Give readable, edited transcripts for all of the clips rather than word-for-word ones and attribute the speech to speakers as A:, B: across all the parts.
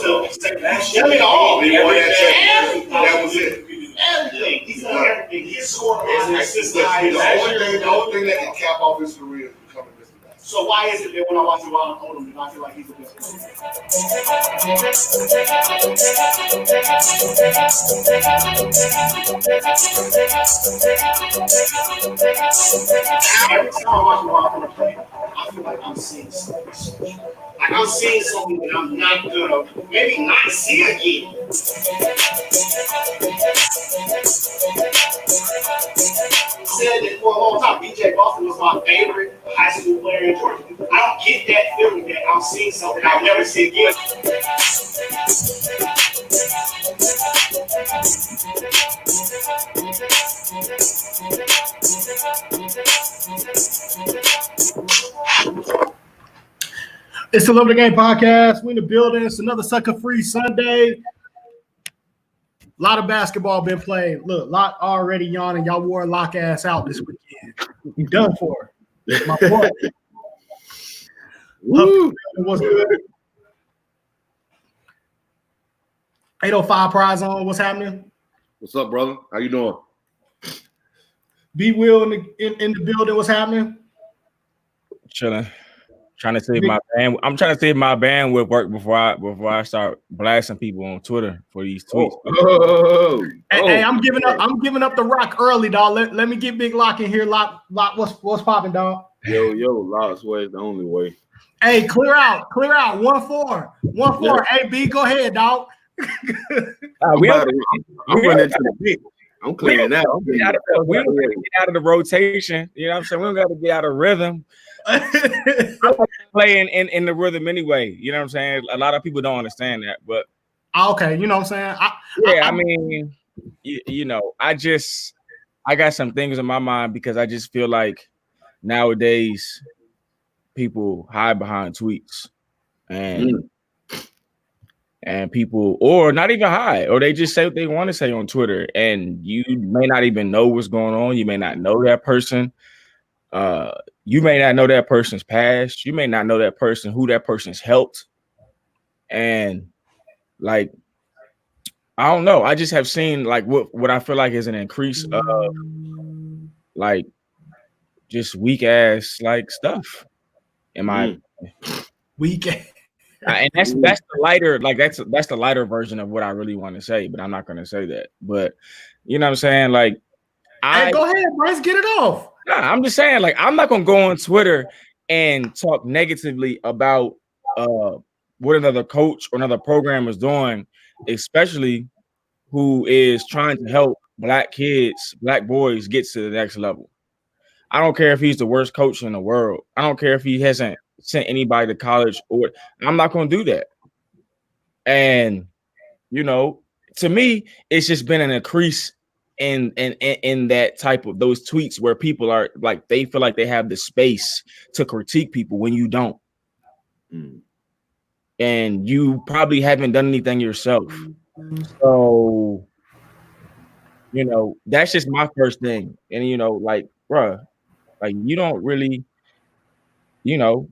A: to say it all. That was it. Everything. He's done everything. He's scored on assist. The only thing that can cap off his career is becoming Mr. Basketball. So why is it that when I watch Ron Odom, I feel like he's the best player? Every time I watch Ron Odom play, I feel like I'm seeing something special. Like I'm seeing something that I'm not gonna maybe not see again. Said that for a long time, BJ Boston was my favorite high school player in Georgia. I don't get that feeling that I'm seeing something I'll never see again.
B: It's the Love the Game podcast. We're in the building. It's another sucker-free Sunday. A lot of basketball been played. Look, lot already yawning. Y'all wore lock ass out this weekend. You done for. My boy. Woo. What's good? 805 prize on. What's happening?
C: What's up, brother? How you doing?
B: B Will in the building. What's happening?
D: Chilling. Trying to save my band. I'm trying to save my bandwidth work before I start blasting people on Twitter for these tweets.
B: Hey, I'm giving up the rock early, dog. Let me get Big Lock in here. Lock, what's popping, dog?
C: Yo, Lock's way is the only way.
B: Hey, clear out. 1-4. Yeah. Hey, B, go ahead, dog.
C: I'm running into the pit. I'm clearing out.
D: We don't get out of the rotation. You know what I'm saying? We don't got to get out of rhythm. I like playing in the rhythm anyway. You know what I'm saying? A lot of people don't understand that, but
B: okay, you know what I'm saying?
D: I mean, you know, I got some things in my mind because I just feel like nowadays people hide behind tweets and people, or not even hide, or they just say what they want to say on Twitter, and you may not even know what's going on. You may not know that person. You may not know that person's past. You may not know that person, who that person's helped. And like, I don't know. I just have seen like what I feel like is an increase of like just weak ass like stuff. Am I
B: weak?
D: And that's the lighter, like that's the lighter version of what I really want to say, but I'm not gonna say that. But you know what I'm saying? Like
B: hey, go ahead, Bryce, get it off.
D: Nah, I'm just saying, like, I'm not gonna go on Twitter and talk negatively about what another coach or another program is doing, especially who is trying to help black kids, black boys get to the next level. I don't care if he's the worst coach in the world. I don't care if he hasn't sent anybody to college, or I'm not gonna do that. And you know, to me, it's just been an increase in that type of those tweets where people are like, they feel like they have the space to critique people when you don't. And you probably haven't done anything yourself. So, you know, that's just my first thing. And, you know, like, bruh, like you don't really, you know,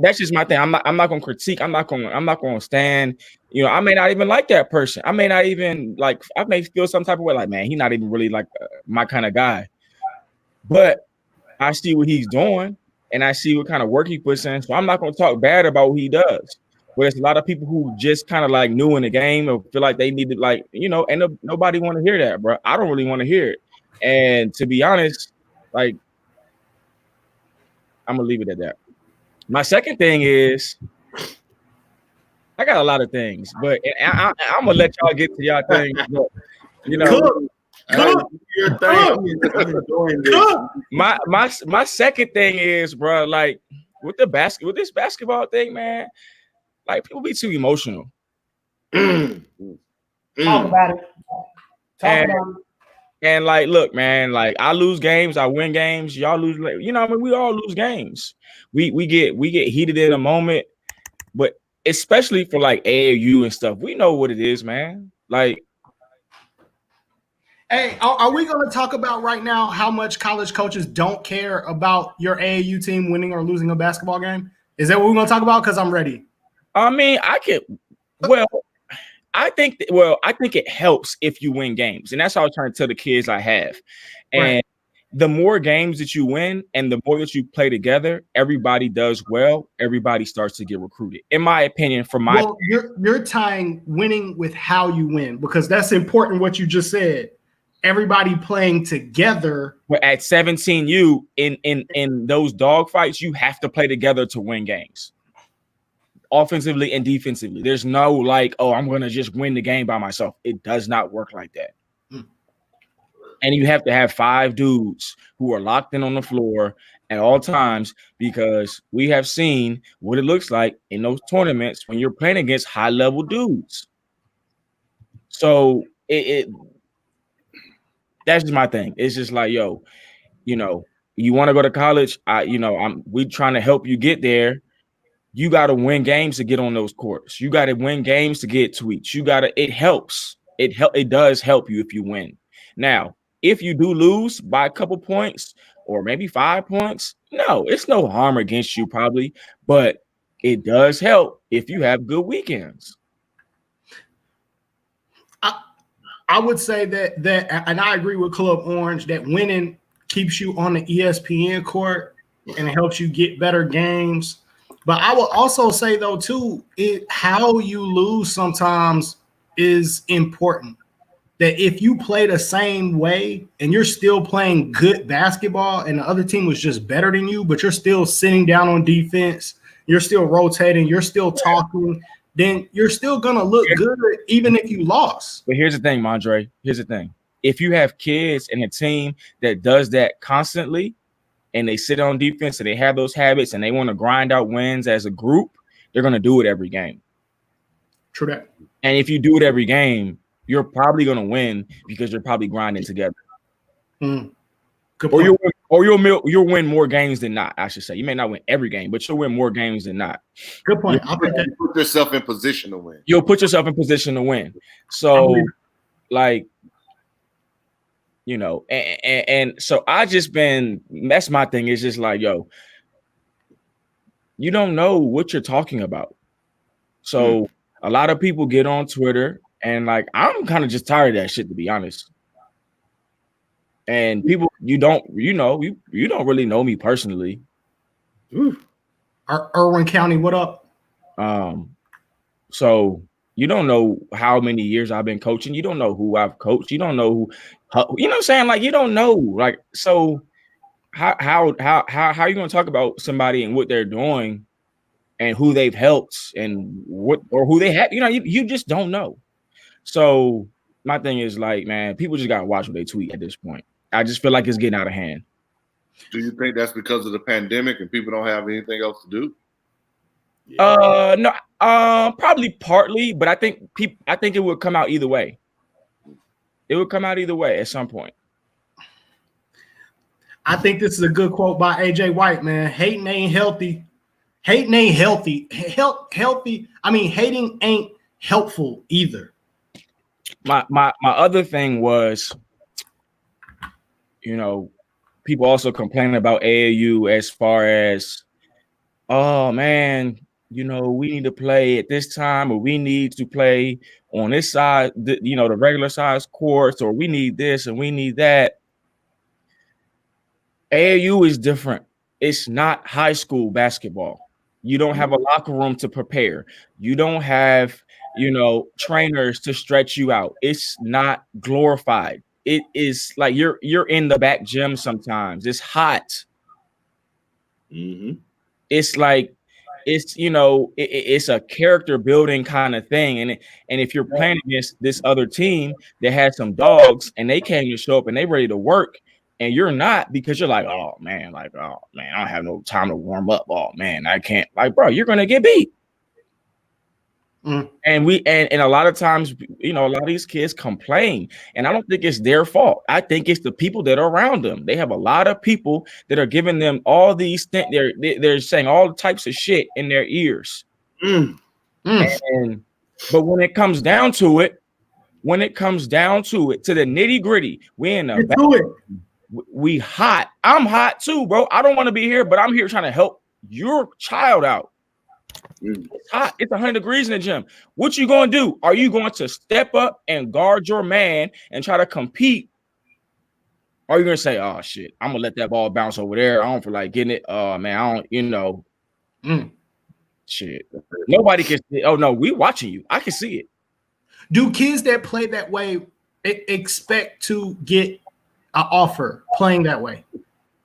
D: that's just my thing. I'm not going to critique. I'm not going to stand, you know, I may not even like that person. I may not even like, I may feel some type of way like, man, he's not even really like my kind of guy. But I see what he's doing and I see what kind of work he puts in. So I'm not going to talk bad about what he does. But there's a lot of people who just kind of like new in the game or feel like they need to, like, you know, and nobody want to hear that, bro. I don't really want to hear it. And to be honest, like, I'm going to leave it at that. My second thing is, I got a lot of things, but I'm gonna let y'all get to y'all things. But, you know, my second thing is, bro, like with this basketball thing, man, like people be too emotional.
B: Talk about it. Talk about it.
D: And like, look, man, like I lose games, I win games, y'all lose. You know, I mean, we all lose games. We get heated in a moment, but especially for like AAU and stuff, we know what it is, man. Like,
B: hey, are we going to talk about right now how much college coaches don't care about your AAU team winning or losing a basketball game? Is that what we're going to talk about? Because I'm ready.
D: I mean, Well, I think it helps if you win games, and that's how I try to tell the kids I have. And the more games that you win, and the more that you play together, everybody does well. Everybody starts to get recruited, in my opinion.
B: You're tying winning with how you win, because that's important. What you just said, everybody playing together.
D: But at 17U, in those dog fights, you have to play together to win games. Offensively and defensively. There's no like, oh, I'm going to just win the game by myself. It does not work like that. And you have to have 5 dudes who are locked in on the floor at all times, because we have seen what it looks like in those tournaments when you're playing against high-level dudes. So that's just my thing. It's just like, yo, you want to go to college? We trying to help you get there. You got to win games to get on those courts. You got to win games to get tweets. It helps. It does help you if you win. Now, if you do lose by a couple points or maybe 5 points, no, it's no harm against you probably, but it does help if you have good weekends.
B: I would say that, and I agree with Club Orange, that winning keeps you on the ESPN court and it helps you get better games. But I will also say, though, too, how you lose sometimes is important. That if you play the same way and you're still playing good basketball and the other team was just better than you, but you're still sitting down on defense, you're still rotating, you're still talking, then you're still going to look good even if you lost.
D: But here's the thing, Mondre. Here's the thing. If you have kids and a team that does that constantly, and they sit on defense and they have those habits and they want to grind out wins as a group, they're going to do it every game.
B: True that.
D: And if you do it every game, you're probably going to win because you're probably grinding together.
B: Good point.
D: You'll win more games than not, I should say. You may not win every game, but you'll win more games than not.
B: Good point. I'll put that.
A: Put yourself in position to win.
D: You'll put yourself in position to win. So, like, and so that's my thing. Is just like, yo, you don't know what you're talking about. So a lot of people get on Twitter and like, I'm kind of just tired of that shit, to be honest. And people, you don't really know me personally.
B: Irwin County, what up?
D: So you don't know how many years I've been coaching. You don't know who I've coached. You don't know you know what I'm saying? Like, you don't know. Like, so how are you going to talk about somebody and what they're doing and who they've helped and who they have? You just don't know. So my thing is like, man, people just got to watch what they tweet at this point. I just feel like it's getting out of hand.
A: Do you think that's because of the pandemic and people don't have anything else to do?
D: No, probably partly, but I think it would come out either way. It would come out either way at some point.
B: I think this is a good quote by AJ White, man. Hating ain't healthy. Hating ain't healthy. I mean, hating ain't helpful either.
D: My other thing was, people also complaining about AAU as far as, oh man, we need to play at this time, or we need to play on this side, the regular size courts, or we need this and we need that. AAU is different. It's not high school basketball. You don't have a locker room to prepare. You don't have, trainers to stretch you out. It's not glorified. It is like you're in the back gym sometimes. It's hot.
A: Mm-hmm.
D: It's like, it's a character building kind of thing. And if you're playing against this other team that has some dogs and they came to show up and they ready to work, and you're not, because you're like, oh man, I don't have no time to warm up. Oh man, I can't. Like, bro, you're gonna get beat. And a lot of times, a lot of these kids complain, and I don't think it's their fault. I think it's the people that are around them. They have a lot of people that are giving them all these things. They're saying all types of shit in their ears. But when it comes down to it, to the nitty gritty, we hot. I'm hot too, bro. I don't want to be here, but I'm here trying to help your child out. It's hot. It's 100 degrees in the gym. What you going to do? Are you going to step up and guard your man and try to compete? Or are you going to say, oh, shit, I'm going to let that ball bounce over there. I don't feel like getting it. Oh, man, I don't, shit. Nobody can see. Oh, no, we watching you. I can see it.
B: Do kids that play that way expect to get an offer playing that way?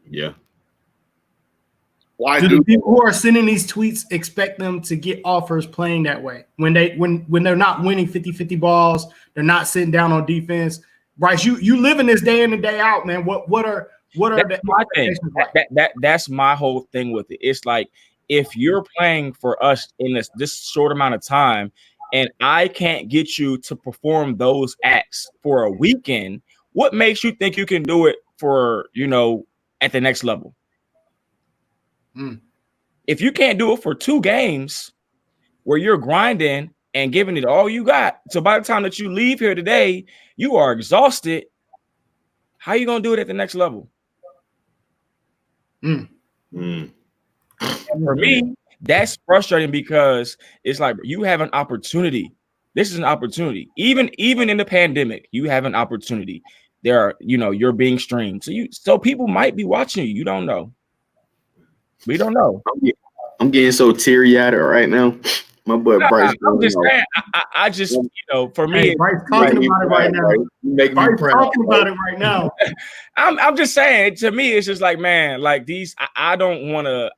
C: Yeah.
A: Why
B: do the people who are sending these tweets expect them to get offers playing that way when they're not winning 50-50 balls, they're not sitting down on defense? Bryce, you live in this day in and day out, man. What are
D: that's my thing? That's my whole thing with it. It's like, if you're playing for us in this short amount of time, and I can't get you to perform those acts for a weekend, what makes you think you can do it for, at the next level? If you can't do it for 2 games where you're grinding and giving it all you got, so by the time that you leave here today, you are exhausted, how are you going to do it at the next level? For me, that's frustrating, because it's like, you have an opportunity. This is an opportunity. Even in the pandemic, you have an opportunity. There are, you're being streamed. So people might be watching you. You don't know. We don't know.
C: I'm getting so teary-eyed right now. My boy Bryce.
D: I'm just saying. I just, for me,
B: Bryce talking about it right now. Bryce talking about it right now.
D: I'm just saying. To me, it's just like, man, like these. I don't want to.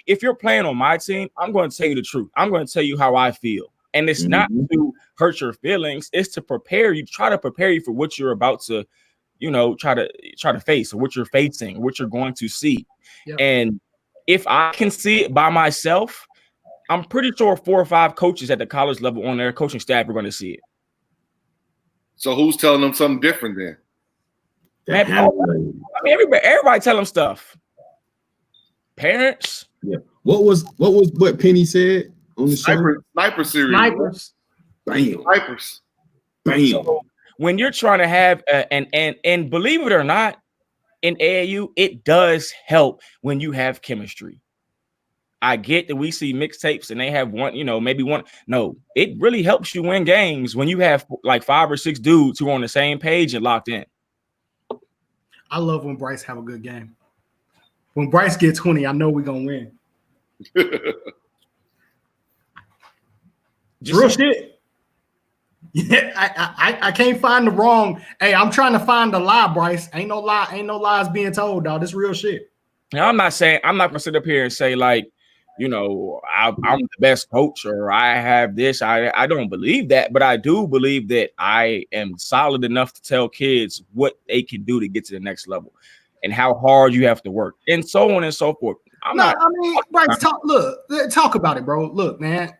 D: If you're playing on my team, I'm going to tell you the truth. I'm going to tell you how I feel, and it's not to hurt your feelings. It's to prepare you. Try to prepare you for what you're about to, try to face, or what you're facing, or what you're going to see. Yep. And if I can see it by myself, I'm pretty sure 4 or 5 coaches at the college level on their coaching staff are going to see it.
A: So who's telling them something different then?
D: Man, everybody tell them stuff. Parents.
C: Yeah. What Penny said on the show?
A: Sniper series.
B: Snipers.
C: Bam.
A: Snipers.
C: Bam.
D: So when you're trying to have and believe it or not, in AAU, it does help when you have chemistry. I get that we see mixtapes and they have one, maybe one. No, it really helps you win games when you have like 5 or 6 dudes who are on the same page and locked in.
B: I love when Bryce have a good game. When Bryce gets 20, I know we're gonna win. Real shit. Yeah, I can't find the wrong. Hey, I'm trying to find the lie, Bryce. Ain't no lies being told, dog. This real shit.
D: Now, I'm not gonna sit up here and say like, I'm the best coach or I have this. I don't believe that, but I do believe that I am solid enough to tell kids what they can do to get to the next level and how hard you have to work and so on and so forth.
B: Bryce, talk about it, bro. Look, man.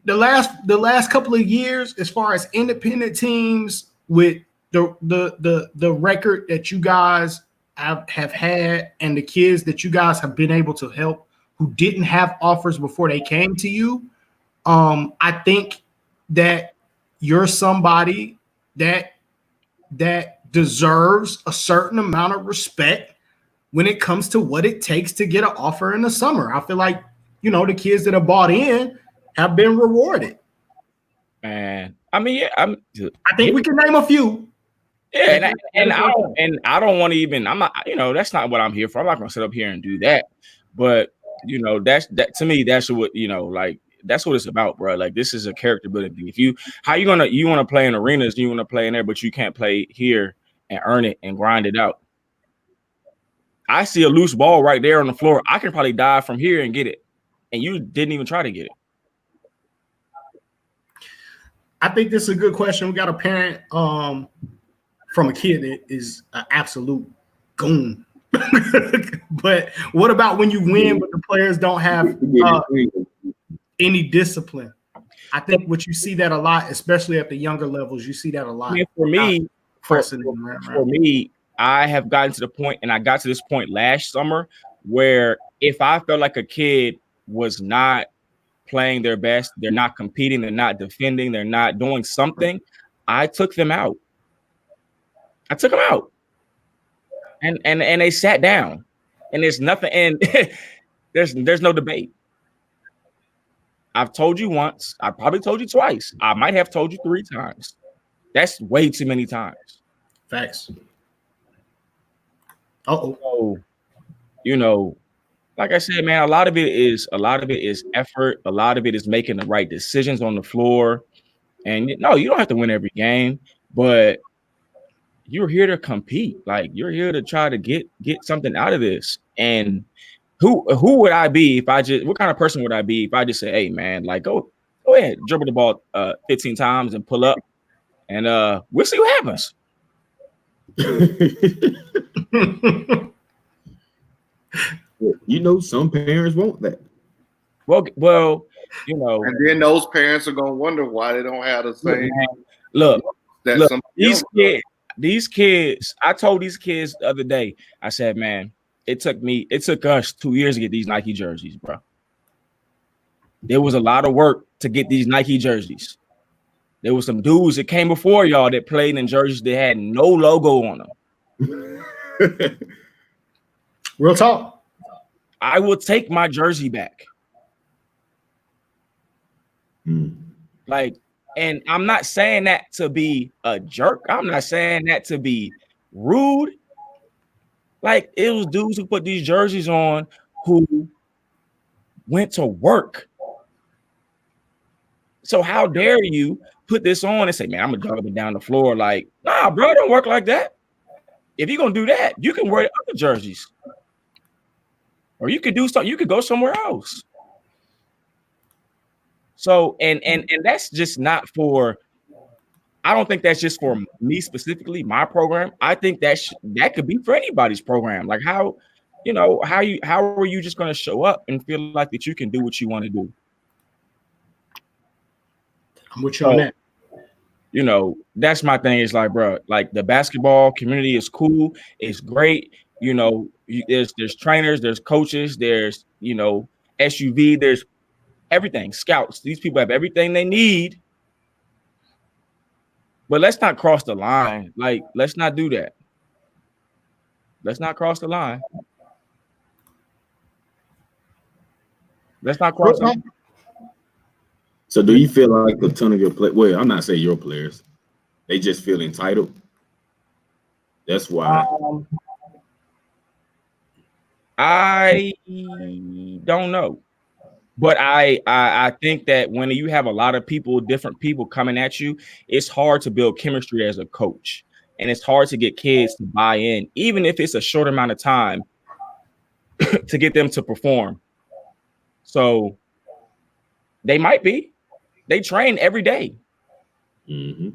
B: The last couple of years, as far as independent teams with the record that you guys have had and the kids that you guys have been able to help who didn't have offers before they came to you, I think that you're somebody that deserves a certain amount of respect when it comes to what it takes to get an offer in the summer. I feel like, the kids that have bought in have been rewarded.
D: Man,
B: I think we can name a few.
D: Yeah, I don't want to even. I'm not. That's not what I'm here for. I'm not going to sit up here and do that. But that to me, that's what that's what it's about, bro. Like, this is a character building thing. You want to play in arenas, you want to play in there, but you can't play here and earn it and grind it out. I see a loose ball right there on the floor. I can probably dive from here and get it, and you didn't even try to get it.
B: I think this is a good question. We got a parent from a kid that is an absolute goon. But what about when you win, but the players don't have any discipline? I think what you see that a lot, especially at the younger levels, you see that a lot.
D: For me, I have gotten to the point, and I got to this point last summer, where if I felt like a kid was not playing their best, they're not competing, they're not defending, they're not doing something, I took them out. And they sat down, and there's nothing, and there's no debate. I've told you once. I probably told you twice. I might have told you 3 times. That's way too many times.
B: Facts.
D: So, you know, like I said, man, a lot of it is effort. A lot of it is making the right decisions on the floor. And no, you don't have to win every game, but you're here to compete. Like, you're here to try to get something out of this. And who would I be if what kind of person would I be if I just say, hey man, like go ahead, dribble the ball 15 times and pull up, and we'll see what happens.
C: You know, some parents want that.
D: Well, you know,
A: and then those parents are gonna wonder why they don't have the same.
D: Look, these kids. I told these kids the other day. I said, man, it took us 2 years to get these Nike jerseys, bro. There was a lot of work to get these Nike jerseys. There was some dudes that came before y'all that played in jerseys that had no logo on them.
B: Real talk.
D: I will take my jersey back. Like, and I'm not saying that to be a jerk. I'm not saying that to be rude. Like, it was dudes who put these jerseys on who went to work. So how dare you put this on and say, man, I'm gonna jog up and down the floor? Like, nah, bro, it don't work like that. If you're gonna do that, you can wear other jerseys. Or you could do something, you could go somewhere else. So, and that's just not for, I don't think that's just for me specifically, my program. I think that could be for anybody's program. Like, how are you just going to show up and feel like that you can do what you want to do?
B: I'm with you on that.
D: You know, that's my thing. Is like, bro, like the basketball community is cool. It's great. You know, there's trainers, there's coaches, there's, you know, SUV, there's everything, scouts. These people have everything they need. But let's not cross the line. Like, let's not do that. Let's not cross the line. Let's not cross the line.
C: So do you feel like a ton of your players, well, I'm not saying your players, they just feel entitled? That's why.
D: I don't know. But I think that when you have a lot of people, different people coming at you, it's hard to build chemistry as a coach. And it's hard to get kids to buy in, even if it's a short amount of time to get them to perform. So they might be. They train every day.
C: Mm-hmm.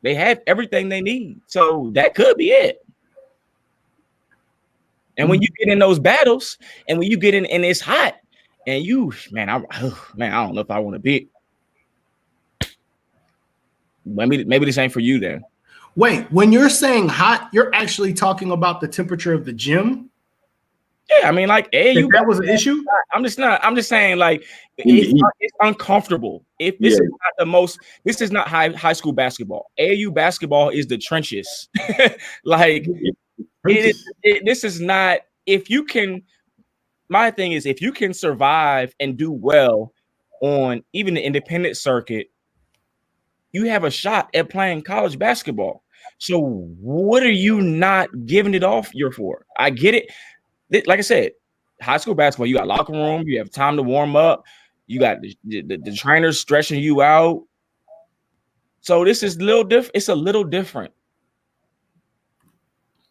D: They have everything they need. So that could be it. And when you get in those battles and when you get in and it's hot, and you, man, I don't know if I want to be. Maybe this ain't for you then.
B: Wait, when you're saying hot, you're actually talking about the temperature of the gym?
D: Yeah, I mean, like,
B: that was an issue.
D: I'm just saying, like, it's uncomfortable. If this is not the most, this is not high school basketball. AAU basketball is the trenches. Like, this is not. If you can. My thing is, if you can survive and do well on even the independent circuit, you have a shot at playing college basketball. So what are you not giving it off your for? I get it. Like I said, high school basketball, you got locker room, you have time to warm up, you got the trainers stretching you out. So this is a little different. It's a little different.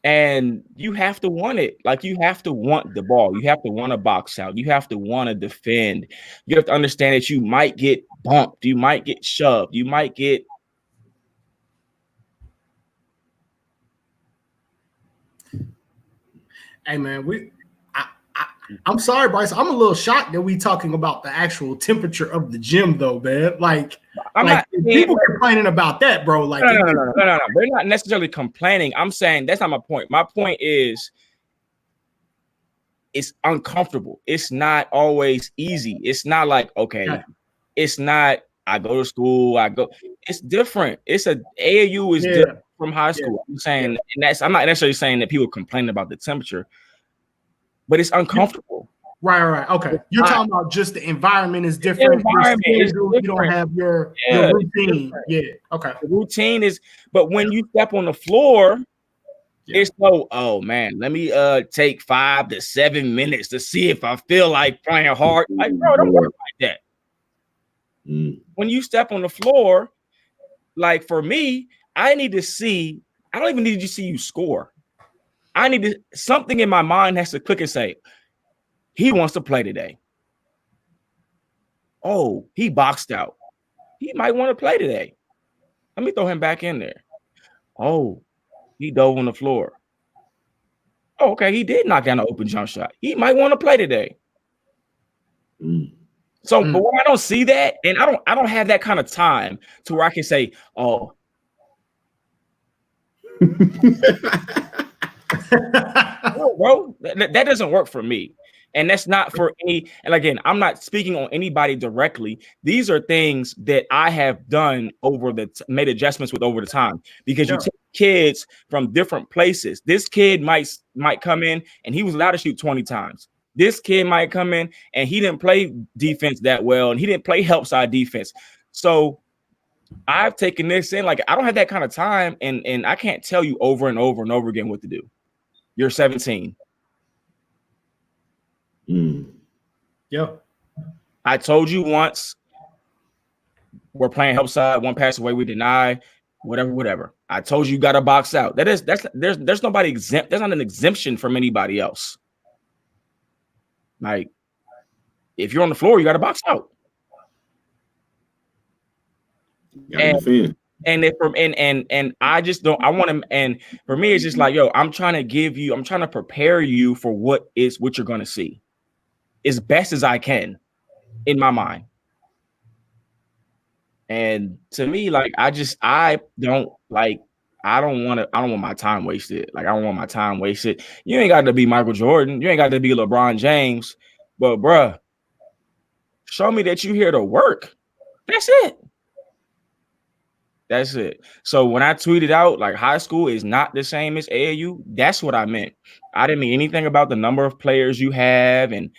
D: And you have to want it. Like, you have to want the ball. You have to want to box out. You have to want to defend. You have to understand that you might get bumped. You might get shoved. You might get.
B: Hey, man, I'm sorry, Bryce. I'm a little shocked that we talking about the actual temperature of the gym, though, man. Like, people complaining about that, bro. Like,
D: no. They're not necessarily complaining. I'm saying that's not my point. My point is, it's uncomfortable. It's not always easy. It's not like, okay, it's not. I go to school. It's different. AAU is different from high school. I'm saying, and I'm not necessarily saying that people complain about the temperature, but it's uncomfortable.
B: Right. Okay. You're talking about just the environment is different. You don't have your routine. Yeah. Okay.
D: The routine is, but when you step on the floor, it's so, oh man, let me take 5 to 7 minutes to see if I feel like playing hard. Like, bro, don't work like that. When you step on the floor, like for me, I need to see, I don't even need to see you score. I need to, something in my mind has to click and say, he wants to play today. Oh, he boxed out. He might want to play today. Let me throw him back in there. Oh, he dove on the floor. Oh, okay, he did knock down an open jump shot. He might want to play today. So, but when I don't see that, and I don't have that kind of time to where I can say, oh. Bro, that doesn't work for me. And that's not for any, and again, I'm not speaking on anybody directly. These are things that I have done made adjustments with over the time, because you take kids from different places. This kid might come in and he was allowed to shoot 20 times. This kid might come in and he didn't play defense that well, and he didn't play help side defense. So I've taken this in, like, I don't have that kind of time, and I can't tell you over and over and over again what to do. You're 17.
B: Yeah.
D: I told you once, we're playing help side, one pass away, we deny, whatever. I told you got to box out. There's nobody exempt. There's not an exemption from anybody else. Like, if you're on the floor, you got to box out. And I just don't, I want to, and for me, it's just like, yo, I'm trying to prepare you for what you're going to see as best as I can in my mind. And to me, like, I don't want my time wasted. Like, I don't want my time wasted. You ain't got to be Michael Jordan. You ain't got to be LeBron James, but bruh, show me that you here to work. That's it. That's it. So when I tweeted out, like, high school is not the same as AAU, that's what I meant. I didn't mean anything about the number of players you have and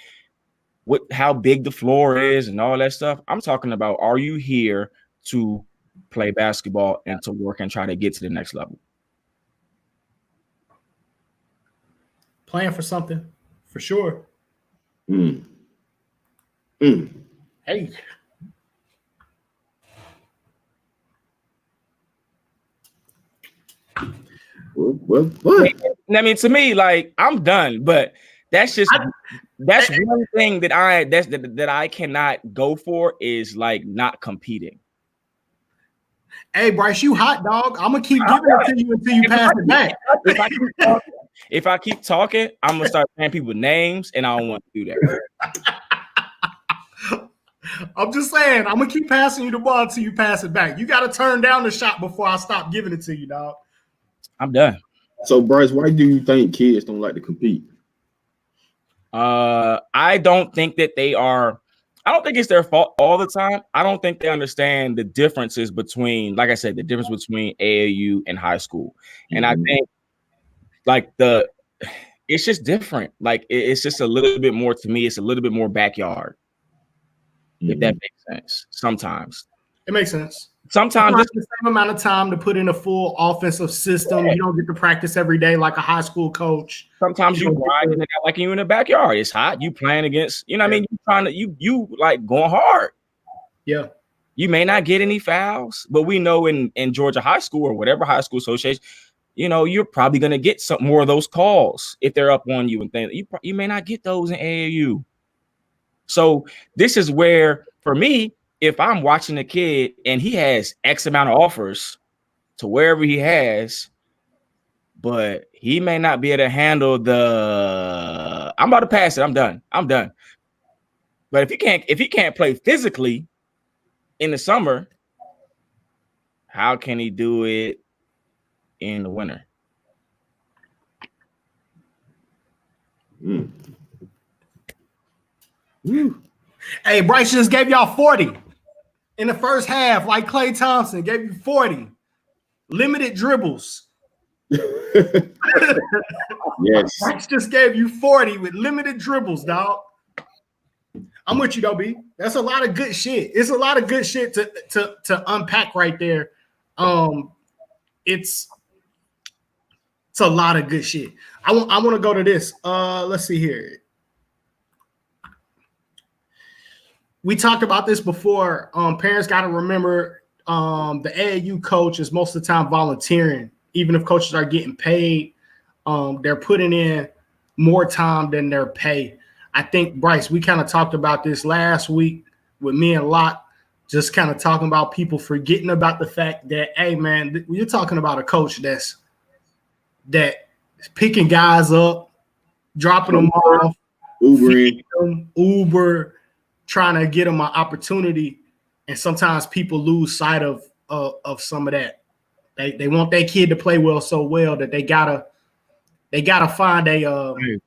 D: how big the floor is and all that stuff. I'm talking about, are you here to play basketball and to work and try to get to the next level?
B: Playing for something, for sure. Hey.
C: What?
D: I mean, to me, like, I'm done, but that's one thing that I cannot go for, is like not competing.
B: Hey, Bryce, you hot dog. I'm gonna keep giving it to you until you pass it back.
D: If I keep talking, I'm gonna start saying people names, and I don't want to do that.
B: I'm just saying, I'm gonna keep passing you the ball until you pass it back. You got to turn down the shot before I stop giving it to you, dog.
D: I'm done.
C: So, Bryce, why do you think kids don't like to compete?
D: I don't think that they are. I don't think it's their fault all the time. I don't think they understand the differences between, like I said, the difference between AAU and high school. And I think, like, it's just different. Like, it's just a little bit more, to me, it's a little bit more backyard. If that makes sense. Sometimes
B: it makes sense.
D: Sometimes
B: it's the same amount of time to put in a full offensive system. You don't get to practice every day like a high school coach.
D: Sometimes you grinding it out like you in the backyard. It's hot. You playing against, you know what I mean? You trying to, you like going hard.
B: Yeah.
D: You may not get any fouls, but we know in Georgia high school or whatever high school association, you know, you're probably going to get some more of those calls if they're up on you and things. You may not get those in AAU. So this is where, for me, if I'm watching a kid and he has X amount of offers to wherever he has, but he may not be able to handle I'm about to pass it. I'm done. But if he can't play physically in the summer, how can he do it in the winter?
B: Hey, Bryce just gave y'all 40 in the first half, like Klay Thompson gave you 40. Limited dribbles.
C: Yes.
B: Bryce just gave you 40 with limited dribbles, dog. I'm with you, though, B. That's a lot of good shit. It's a lot of good shit to unpack right there. It's a lot of good shit. I want to go to this. Let's see here. We talked about this before. Parents got to remember the AAU coach is most of the time volunteering. Even if coaches are getting paid, they're putting in more time than their pay. I think, Bryce, we kind of talked about this last week with me and Locke, just kind of talking about people forgetting about the fact that, hey, man, you're talking about a coach that's picking guys up, dropping them off, Uber, trying to get them an opportunity. And sometimes people lose sight of some of that. They want their kid to play well so well that they gotta find an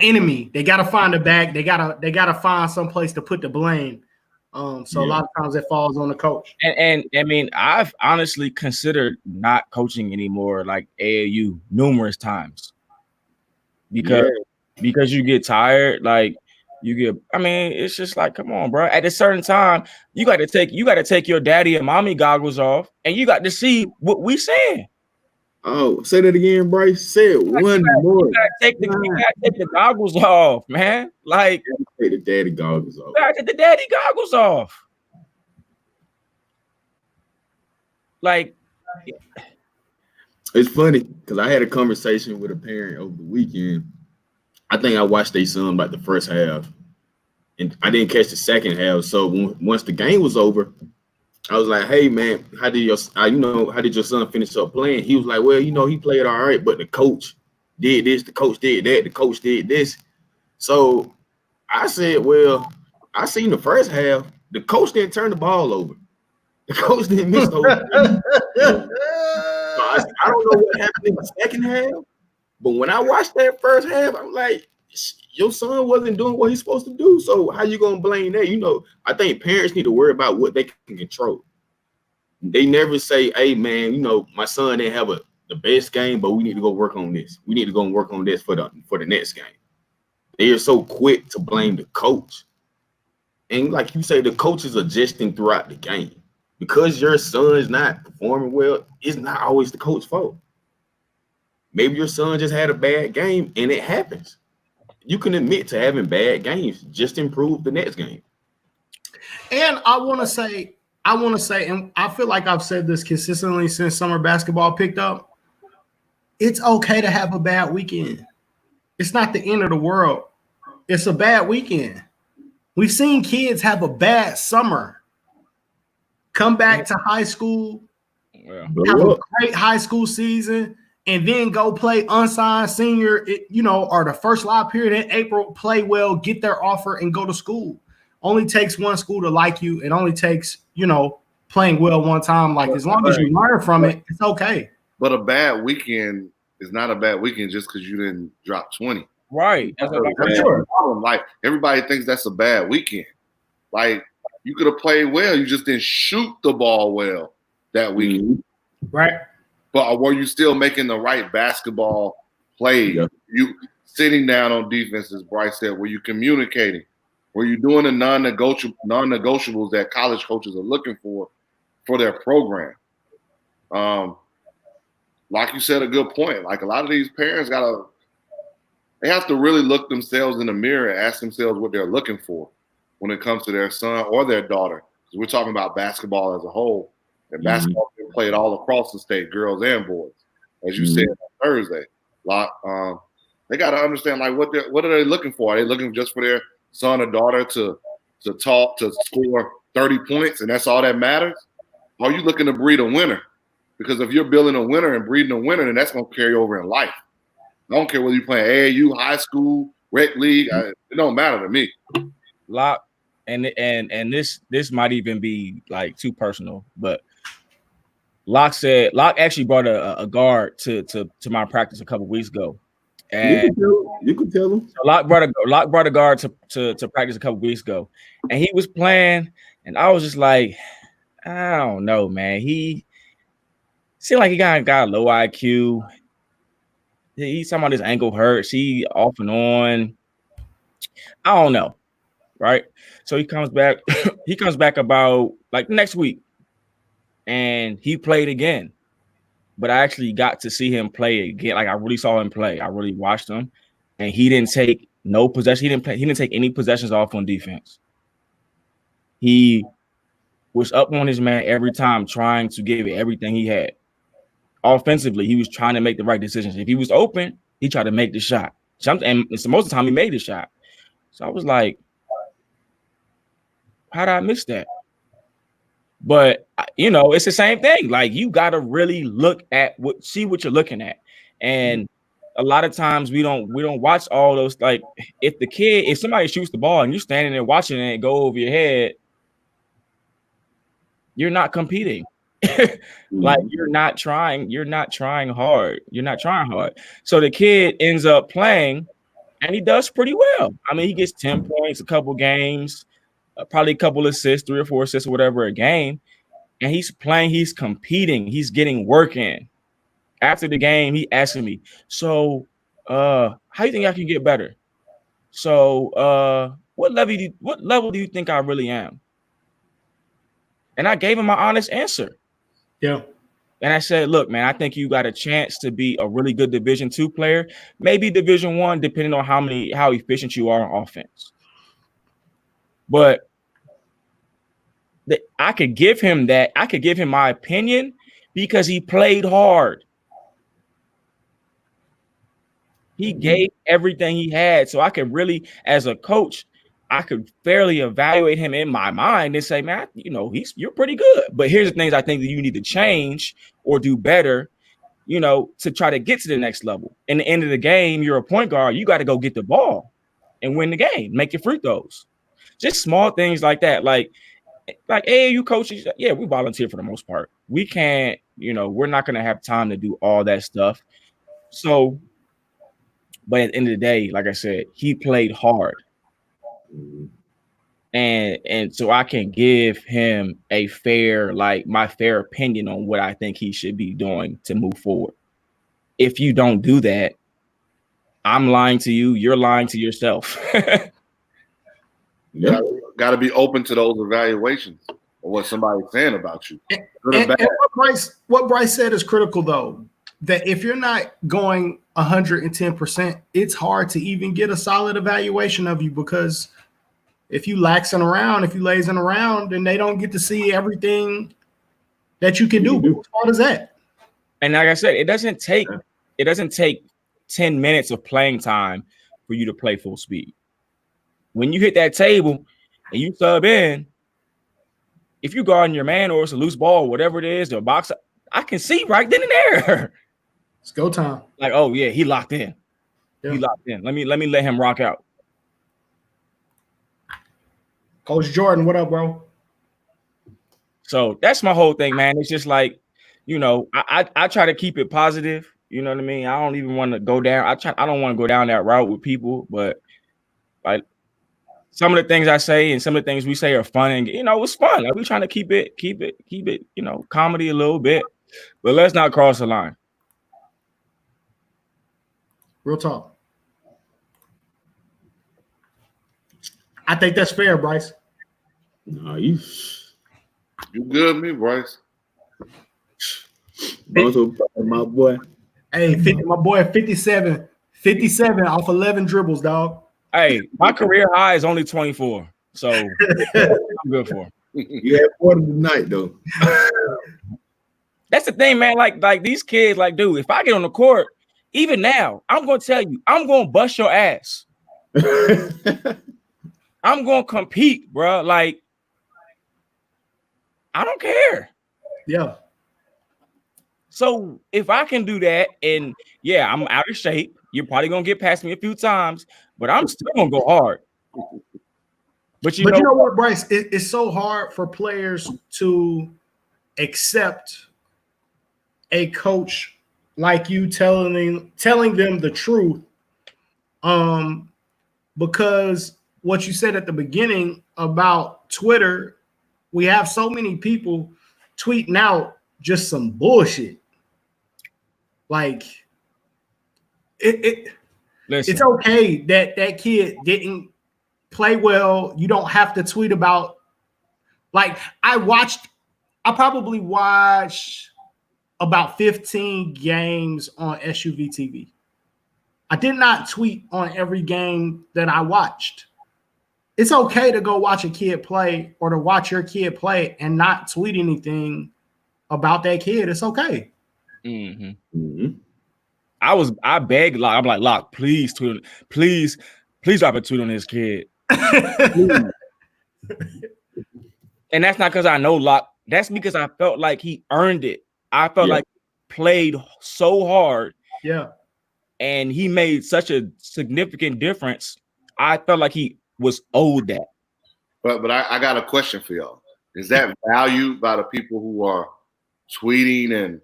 B: enemy. They gotta find a bag. They gotta find some place to put the blame. A lot of times it falls on the coach.
D: And I mean, I've honestly considered not coaching anymore, like AAU, numerous times, because you get tired. Like I mean, it's just like, come on, bro. At a certain time, you got to take your daddy and mommy goggles off, and you got to see what we saying.
C: Oh, say that again, Bryce. Say it one more.
D: You gotta take the goggles off, man. Like,
C: take the daddy goggles off.
D: You gotta take the daddy goggles off. Like,
C: it's funny because I had a conversation with a parent over the weekend. I think I watched their son like the first half, and I didn't catch the second half. So once the game was over, I was like, "Hey, man, how did your son finish up playing?" He was like, "Well, he played all right, but the coach did this, the coach did that, the coach did this." So I said, "Well, I seen the first half. The coach didn't turn the ball over. The coach didn't miss those." I don't know what happened in the second half, but when I watched that first half, I'm like, your son wasn't doing what he's supposed to do. So how you gonna blame that? I think parents need to worry about what they can control. They never say, "Hey, man, my son didn't have the best game, but we need to go work on this. We need to go work on this for the next game." They are so quick to blame the coach, and like you say, the coach is adjusting throughout the game. Because your son's not performing well, it's not always the coach's fault. Maybe your son just had a bad game, and it happens. You can admit to having bad games, just improve the next game.
B: And I want to say, and I feel like I've said this consistently since summer basketball picked up, it's okay to have a bad weekend. It's not the end of the world. It's a bad weekend. We've seen kids have a bad summer, come back to high school, have a great high school season, and then go play unsigned senior, or the first live period in April, play well, get their offer, and go to school. Only takes one school to like you. It only takes, playing well one time. Like, as long as you learn from it, it's okay.
A: But a bad weekend is not a bad weekend just because you didn't drop 20.
D: Right.
A: That's a problem. Like, everybody thinks that's a bad weekend. Like, you could have played well. You just didn't shoot the ball well that weekend.
B: Right.
A: But were you still making the right basketball play? Yeah. You sitting down on defense, as Bryce said, were you communicating? Were you doing the non-negotiables that college coaches are looking for their program? Like you said, a good point. Like, a lot of these parents they have to really look themselves in the mirror and ask themselves what they're looking for when it comes to their son or their daughter. Because we're talking about basketball as a whole. And basketball is played all across the state, girls and boys, as you said on Thursday. They got to understand, like, what are they looking for? Are they looking just for their son or daughter to score 30 points and that's all that matters? Or are you looking to breed a winner? Because if you're building a winner and breeding a winner, then that's going to carry over in life. I don't care whether you're playing AAU, high school, rec league. It don't matter to me.
D: Locke, and this might even be like too personal, but Locke actually brought a guard to my practice a couple weeks ago, and
C: you can tell him.
D: So Locke brought a guard to practice a couple weeks ago, and he was playing, and I was just like, I don't know, man. He seemed like he got a low IQ. He's talking about his ankle hurts. He off and on. I don't know. right? So he comes back. He comes back about like next week, and he played again. But I actually got to see him play again. Like I really saw him play. I really watched him, and he didn't take no possession. He didn't take any possessions off on defense. He was up on his man every time, trying to give it everything he had. Offensively, he was trying to make the right decisions. If he was open, he tried to make the shot. And most of the time, he made the shot. So I was like, how did I miss that? But it's the same thing. Like you got to really look at see what you're looking at. And a lot of times we don't watch all those. Like if somebody shoots the ball and you're standing there watching it go over your head, you're not competing. Like you're not trying hard. So the kid ends up playing and he does pretty well. I mean, he gets 10 points, a couple games, probably a couple assists, 3 or 4 assists or whatever a game. And he's playing, he's competing, he's getting work in. After the game, he asked me, so how do you think I can get better? So what level do you think I really am? And I gave him my honest answer.
B: Yeah.
D: And I said, look, man, I think you got a chance to be a really good Division II player, maybe Division I, depending on how efficient you are on offense. But I could give him that. I could give him my opinion because he played hard. He gave everything he had. So I could really, as a coach, I could fairly evaluate him in my mind and say, man, you're pretty good. But here's the things I think that you need to change or do better, to try to get to the next level. In the end of the game, you're a point guard. You got to go get the ball and win the game, make your free throws. Just small things like that. Like AAU coaches, yeah, we volunteer for the most part. We can't, we're not going to have time to do all that stuff. So, but at the end of the day, like I said, he played hard. And so I can give him my fair opinion on what I think he should be doing to move forward. If you don't do that, I'm lying to you. You're lying to yourself.
A: Yeah, got to be open to those evaluations of what somebody's saying about you.
B: And what Bryce said is critical, though. That if you're not going 110%, it's hard to even get a solid evaluation of you, because if you lazing around, then they don't get to see everything that you can do. What hard is that?
D: And like I said, it doesn't take 10 minutes of playing time for you to play full speed. When you hit that table and you sub in, if you guarding your man or it's a loose ball, whatever it is, the box, I can see right then and there.
B: It's go time.
D: Like, oh yeah, he locked in.
B: Yeah.
D: He locked in. Let me let him rock out.
B: Coach Jordan, what up, bro?
D: So that's my whole thing, man. It's just like, I try to keep it positive. You know what I mean? I don't even want to go down. I don't want to go down that route with people, but like some of the things I say and some of the things we say are fun, and it's fun. Like we're trying to keep it, comedy a little bit, but let's not cross the line.
B: Real talk. I think that's fair, Bryce.
C: No, you
A: good, me, Bryce.
C: My boy.
B: Hey, my boy, 57 off 11 dribbles, dog.
D: Hey, my career high is only 24, so I'm good for him.
C: You had 40 tonight, though.
D: That's the thing, man. Like these kids, like, dude, if I get on the court, even now, I'm going to tell you, I'm going to bust your ass. I'm going to compete, bro. Like, I don't care.
B: Yeah.
D: So if I can do that, and yeah, I'm out of shape, you're probably going to get past me a few times, but I'm still going to go hard. But you know
B: what, Bryce? It's so hard for players to accept a coach like you telling them the truth, because what you said at the beginning about Twitter, we have so many people tweeting out just some bullshit. Like it's okay that kid didn't play well. You don't have to tweet about. Like I probably watched about 15 games on SUV TV. I did not tweet on every game that I watched. It's okay to go watch a kid play or to watch your kid play and not tweet anything about that kid. It's okay.
D: Mm-hmm. Mm-hmm. I begged Locke. I'm like, Locke, please tweet, please drop a tweet on this kid. And that's not because I know Locke. That's because I felt like he earned it. I felt like he played so hard.
B: Yeah.
D: And he made such a significant difference. I felt like he was owed that.
A: But I got a question for y'all. Is that valued by the people who are tweeting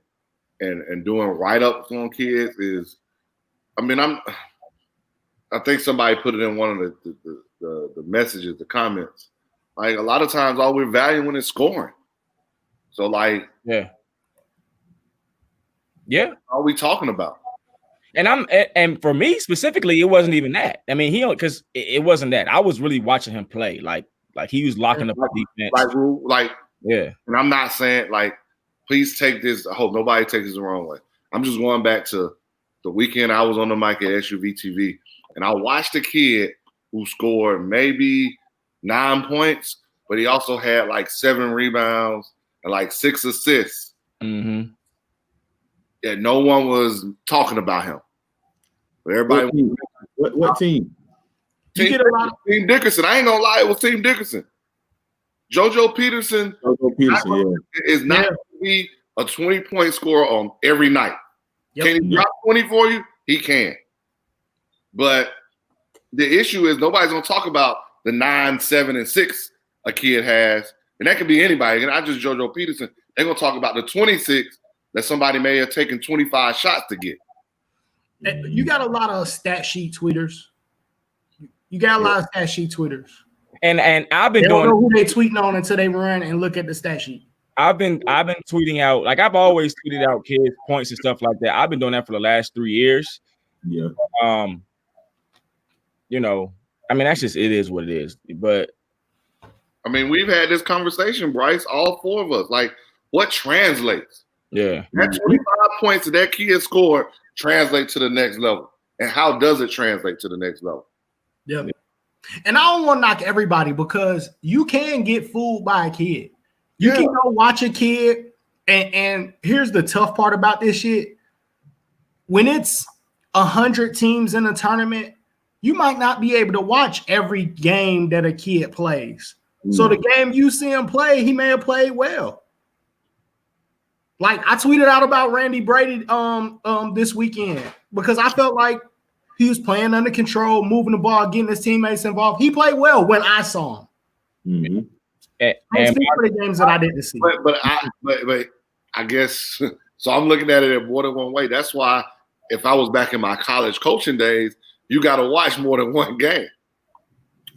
A: and doing write-ups on kids? I think somebody put it in one of the messages, the comments. Like a lot of times all we're valuing is scoring. So like
D: yeah.
A: What are we talking about?
D: And for me specifically, it wasn't even that. I mean, because it wasn't that. I was really watching him play. Like he was locking up the defense.
A: Yeah. And I'm not saying please take this. I hope nobody takes this the wrong way. I'm just going back to the weekend I was on the mic at SUV TV, and I watched a kid who scored maybe 9 points, but he also had 7 rebounds and 6 assists.
D: Mm-hmm.
A: Yeah, no one was talking about him. But everybody.
C: What team?
A: Team Dickerson. I ain't gonna lie, it was Team Dickerson. JoJo Peterson is not going to be a 20-point scorer on every night. Yep. Can he drop 20 for you? He can. But the issue is nobody's going to talk about the 9, 7, and 6 a kid has. And that could be anybody. And not just JoJo Peterson. They're going to talk about the 26 that somebody may have taken 25 shots to get.
B: You got a lot of stat sheet tweeters. You got a lot of stat sheet tweeters.
D: And I've been
B: don't know who they tweeting on until they run and look at the stat sheet.
D: I've been tweeting out, I've always tweeted out kids' points and stuff like that. I've been doing that for the last 3 years.
C: Yeah.
D: That's just, it is what it is. But
A: we've had this conversation, Bryce, all 4 of us. What translates?
D: Yeah.
A: That 25 points that that kid scored translate to the next level. And how does it translate to the next level?
B: Yeah. And I don't want to knock everybody because you can get fooled by a kid. You can go watch a kid, and here's the tough part about this shit. When it's 100 teams in a tournament, you might not be able to watch every game that a kid plays. So the game you see him play, he may have played well. I tweeted out about Randy Brady this weekend because I felt like he was playing under control, moving the ball, getting his teammates involved. He played well when I saw him.
C: Mm-hmm.
B: I speak for the games that I didn't see.
A: But I guess so. I'm looking at it in more than one way. That's why if I was back in my college coaching days, you got to watch more than one game.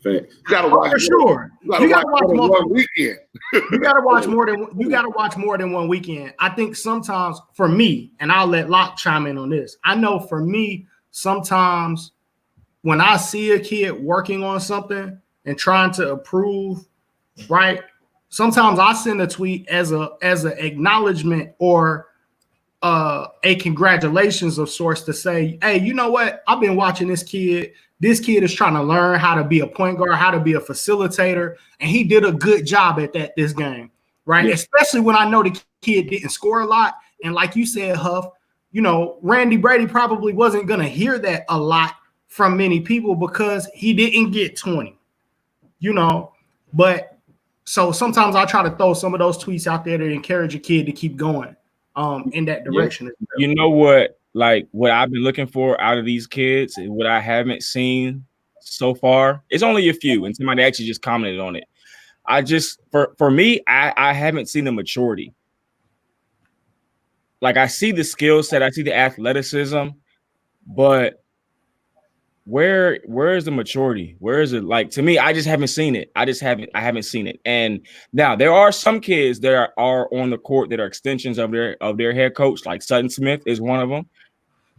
A: You got to watch
B: for sure. You got to watch more
A: one weekend.
B: You got to watch more than one weekend. I think sometimes for me, and I'll let Locke chime in on this. I know for me, sometimes when I see a kid working on something and trying to improve, right? Sometimes I send a tweet as an acknowledgement or a congratulations of sorts to say, hey, you know what? I've been watching this kid. This kid is trying to learn how to be a point guard, how to be a facilitator, and he did a good job at that this game, right? Yeah. Especially when I know the kid didn't score a lot. And like you said, Huff, Randy Brady probably wasn't going to hear that a lot from many people because he didn't get 20, But so sometimes I try to throw some of those tweets out there to encourage a kid to keep going in that direction.
D: You know what? What I've been looking for out of these kids and what I haven't seen so far, it's only a few, and somebody actually just commented on it. For me, I haven't seen the maturity. I see the skill set, I see the athleticism, but where is the maturity? Where is it? To me, I just haven't seen it. I haven't seen it. And now there are some kids that are on the court that are extensions of their head coach, like Sutton Smith is one of them.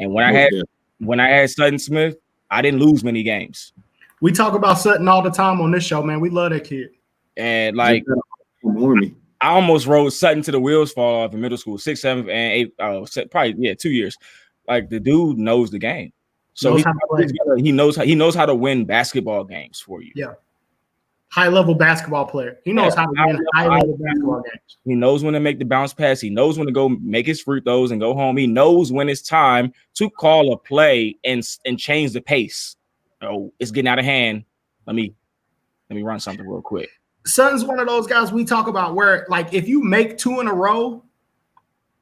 D: And when I had Sutton Smith, I didn't lose many games.
B: We talk about Sutton all the time on this show, man. We love that kid.
D: And like,
C: I
D: almost rode Sutton to the wheels fall off in middle school, 6th, 7th, and 8th. Probably 2 years. Like the dude knows the game, so he knows how to win basketball games for you.
B: Yeah, high level basketball player. He knows how to win high level basketball games.
D: He knows when to make the bounce pass. He knows when to go make his free throws and go home. He knows when it's time to call a play and change the pace. Oh, it's getting out of hand. Let me run something real quick.
B: Sutton's one of those guys we talk about where, like, if you make 2 in a row,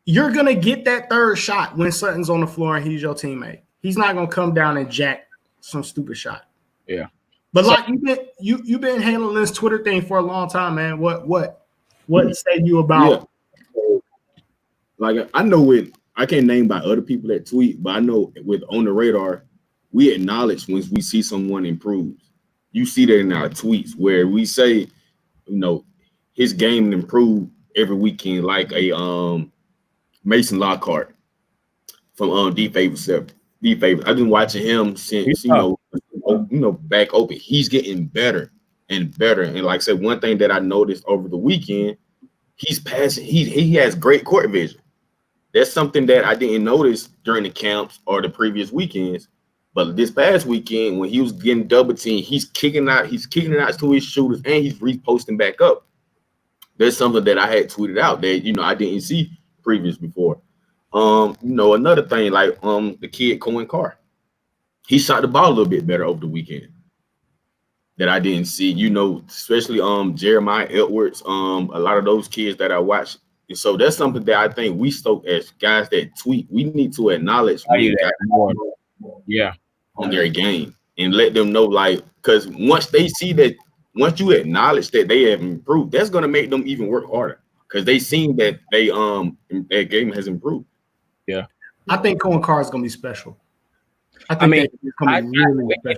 B: you're going to get that third shot when Sutton's on the floor and he's your teammate. He's not going to come down and jack some stupid shot.
D: Yeah.
B: But like you've been handling this Twitter thing for a long time, man. What say you about?
C: Yeah. Like I know I can't name by other people that tweet, but I know with On the Radar, we acknowledge when we see someone improves. You see that in our tweets where we say, his game improved every weekend, like a Mason Lockhart from D Favors. I've been watching him since back open. He's getting better and better. And like I said, one thing that I noticed over the weekend, he's passing. He has great court vision. That's something that I didn't notice during the camps or the previous weekends. But this past weekend, when he was getting double teamed, he's kicking it out to his shooters and he's reposting back up. There's something that I had tweeted out that I didn't see previous before. Another thing, like the kid Cohen Carr, he shot the ball a little bit better over the weekend that I didn't see. Especially Jeremiah Edwards, a lot of those kids that I watched. And so that's something that I think we stoke as guys that tweet. We need to acknowledge on their game and let them know, like, because once they see that, once you acknowledge that they have improved, that's going to make them even work harder because they seen that their game has improved.
D: Yeah,
B: I think Cohen Carr is going to be special. I mean,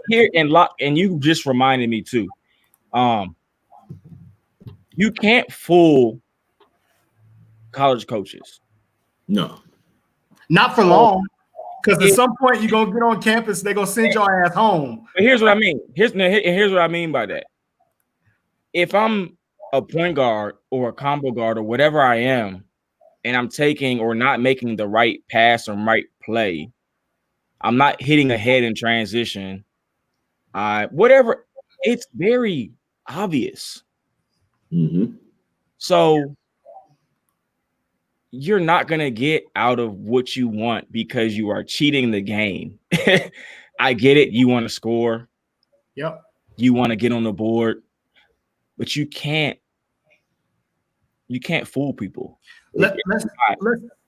D: here and you just reminded me too. You can't fool college coaches.
C: No,
B: not for long. Because at some point you're gonna get on campus, they're gonna send your ass home.
D: But here's what I mean. Here's what I mean by that. If I'm a point guard or a combo guard or whatever I am, and I'm taking or not making the right pass or right play, I'm not hitting ahead in transition. Whatever, it's very obvious.
C: Mm-hmm.
D: So you're not going to get out of what you want because you are cheating the game. I get it. You want to score.
B: Yep.
D: You want to get on the board, but you can't fool people.
B: Let's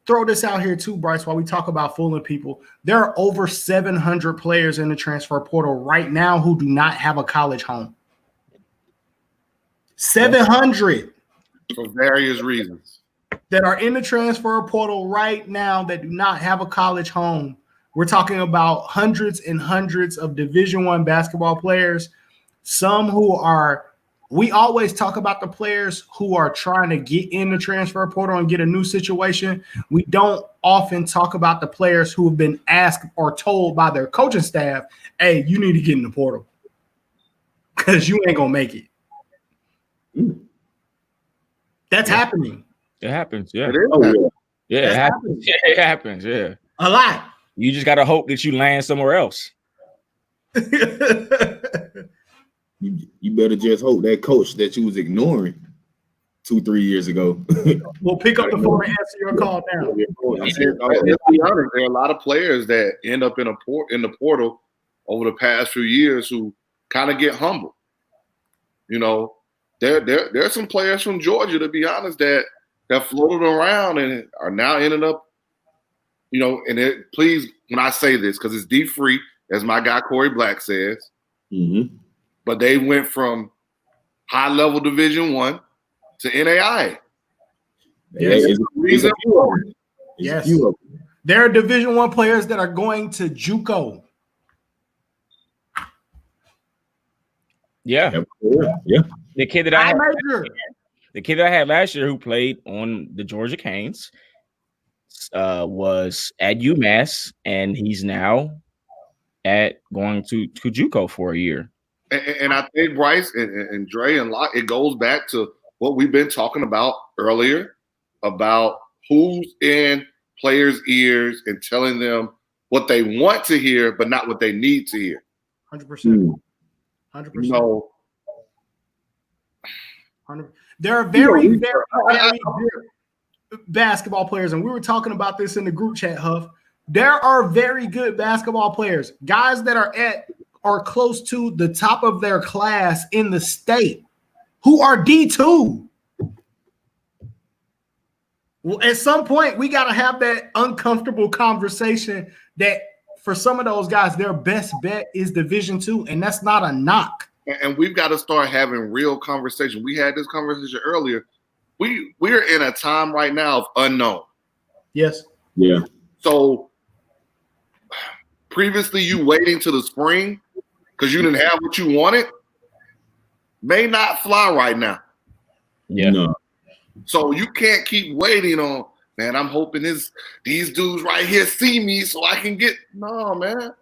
B: throw this out here too, Bryce, while we talk about fooling people. There are over 700 players in the transfer portal right now who do not have a college home. 700
A: for various reasons
B: that are in the transfer portal right now that do not have a college home. We're talking about hundreds and hundreds of Division I basketball players. Some who are, we always talk about the players who are trying to get in the transfer portal and get a new situation. We don't often talk about the players who have been asked or told by their coaching staff, hey, you need to get in the portal because you ain't going to make it. That's happening.
D: It happens, yeah.
C: It
D: happens. It happens, yeah.
B: A lot.
D: You just gotta hope that you land somewhere else.
C: You better just hope that coach that you was ignoring 2-3 years ago.
B: We'll pick up the phone and answer your call now.
A: Let's be honest, there are a lot of players that end up in the portal over the past few years who kind of get humbled. There are some players from Georgia, to be honest, that floated around and are now ended up, please, when I say this, because it's deep free, as my guy Corey Black says, but they went from high-level Division I to NAIA.
B: Yes. There are Division I players that are going to JUCO.
D: Yeah. The kid that I had last year who played on the Georgia Canes was at UMass, and he's now going to JUCO for a year.
A: And I think Bryce and Dre and Locke, it goes back to what we've been talking about earlier about who's in players' ears and telling them what they want to hear, but not what they need to hear.
B: 100%. 100%.
A: No.
B: There are very good basketball players, and we were talking about this in the group chat, Huff. There are very good basketball players, guys that are close to the top of their class in the state who are D2. Well, at some point, we got to have that uncomfortable conversation that for some of those guys, their best bet is Division II, and that's not a knock.
A: And we've got to start having real conversation. We had this conversation earlier. We're in a time right now of unknown.
B: Yes.
C: Yeah.
A: So previously you waiting to the spring because you didn't have what you wanted may not fly right now.
D: Yeah.
C: No.
A: So you can't keep waiting on, man, I'm hoping these dudes right here see me so I can get – no, man.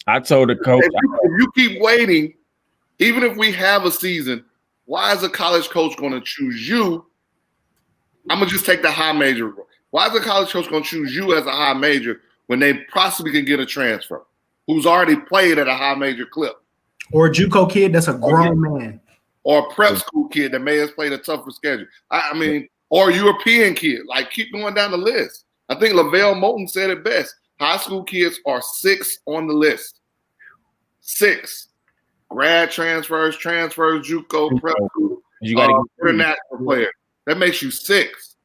D: I told the coach.
A: If you keep waiting, even if we have a season, why is a college coach going to choose you? I'm going to just take the high major. Why is a college coach going to choose you as a high major when they possibly can get a transfer who's already played at a high major clip?
B: Or a JUCO kid that's a grown man.
A: Or a prep school kid that may have played a tougher schedule. I mean, or a European kid. Like, keep going down the list. I think LaVelle Moulton said it best. High school kids are 6 on the list. 6. Grad transfers, JUCO, prep school,
D: You got to
A: international player. That makes you 6.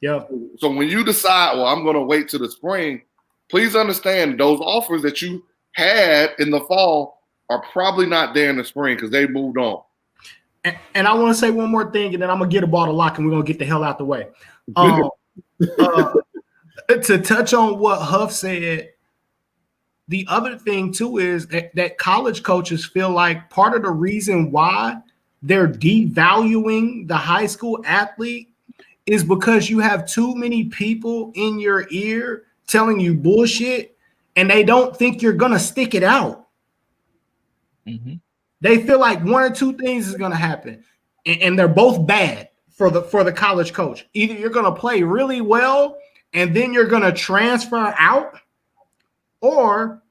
B: Yeah.
A: So when you decide, well, I'm going to wait till the spring, please understand those offers that you had in the fall are probably not there in the spring because they moved on.
B: And I want to say one more thing, and then I'm going to get a ball to Lock, and we're going to get the hell out the way. To touch on what Huff said, the other thing, too, is that college coaches feel like part of the reason why they're devaluing the high school athlete is because you have too many people in your ear telling you bullshit, and they don't think you're going to stick it out.
D: Mm-hmm.
B: They feel like one or two things is going to happen, and they're both bad for the college coach. Either you're going to play really well, and then you're going to transfer out, or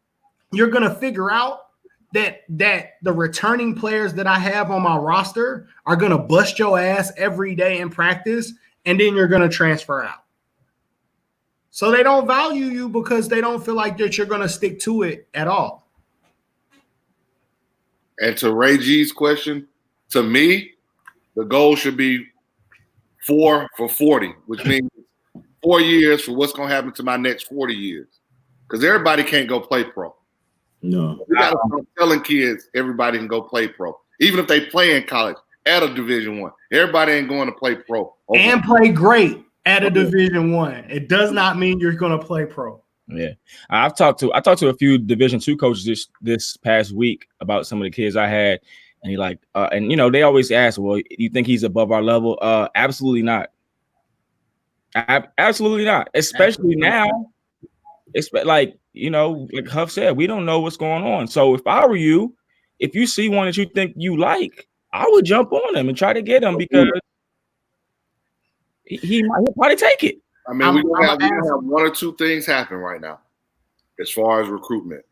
B: you're going to figure out that the returning players that I have on my roster are going to bust your ass every day in practice, and then you're going to transfer out. So they don't value you because they don't feel like that you're going to stick to it at all.
A: And to Ray G's question, to me, the goal should be 4 for 40, which means 4 years for what's going to happen to my next 40 years. Because everybody can't go play pro.
C: No.
A: We got to start telling kids everybody can go play pro. Even if they play in college at a Division I. Everybody ain't going to play pro.
B: And play great at a Division I. It does not mean you're going to play pro.
D: Yeah, I talked to a few Division II coaches this past week about some of the kids I had, and he like, and you know, they always ask, well, you think he's above our level? Absolutely not. Absolutely not. Especially now. It's like, you know, like Huff said, we don't know what's going on. So if I were you, if you see one that you think you like, I would jump on him and try to get him because he'll probably take it.
A: I mean, we're going to have one or two things happen right now as far as recruitment.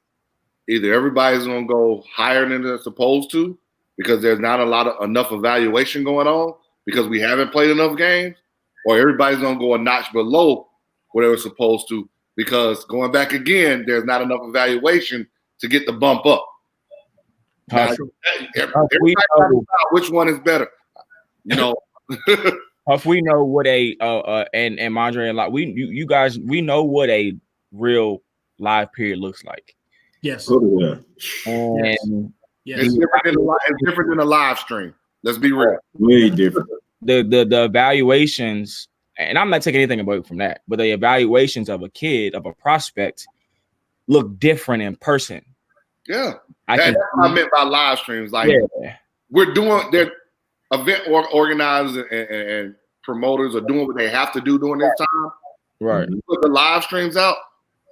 A: Either everybody's going to go higher than they're supposed to because there's not enough evaluation going on because we haven't played enough games, or everybody's going to go a notch below what they were supposed to because going back again, there's not enough evaluation to get the bump up. Now, everybody talks about which one is better, you know.
D: If we know what and Mondre and Locke, you guys, we know what a real live period looks like.
B: Yes.
C: Oh, yeah.
D: And
B: yes.
A: It's different than a live stream. Let's be real.
C: Way different.
D: The evaluations, and I'm not taking anything away from that, but the evaluations of a kid, of a prospect, look different in person.
A: Yeah. That's what I meant by live streams. Like, we're doing their event organizers and promoters are doing what they have to do during this time.
D: Right.
A: Put the live streams out,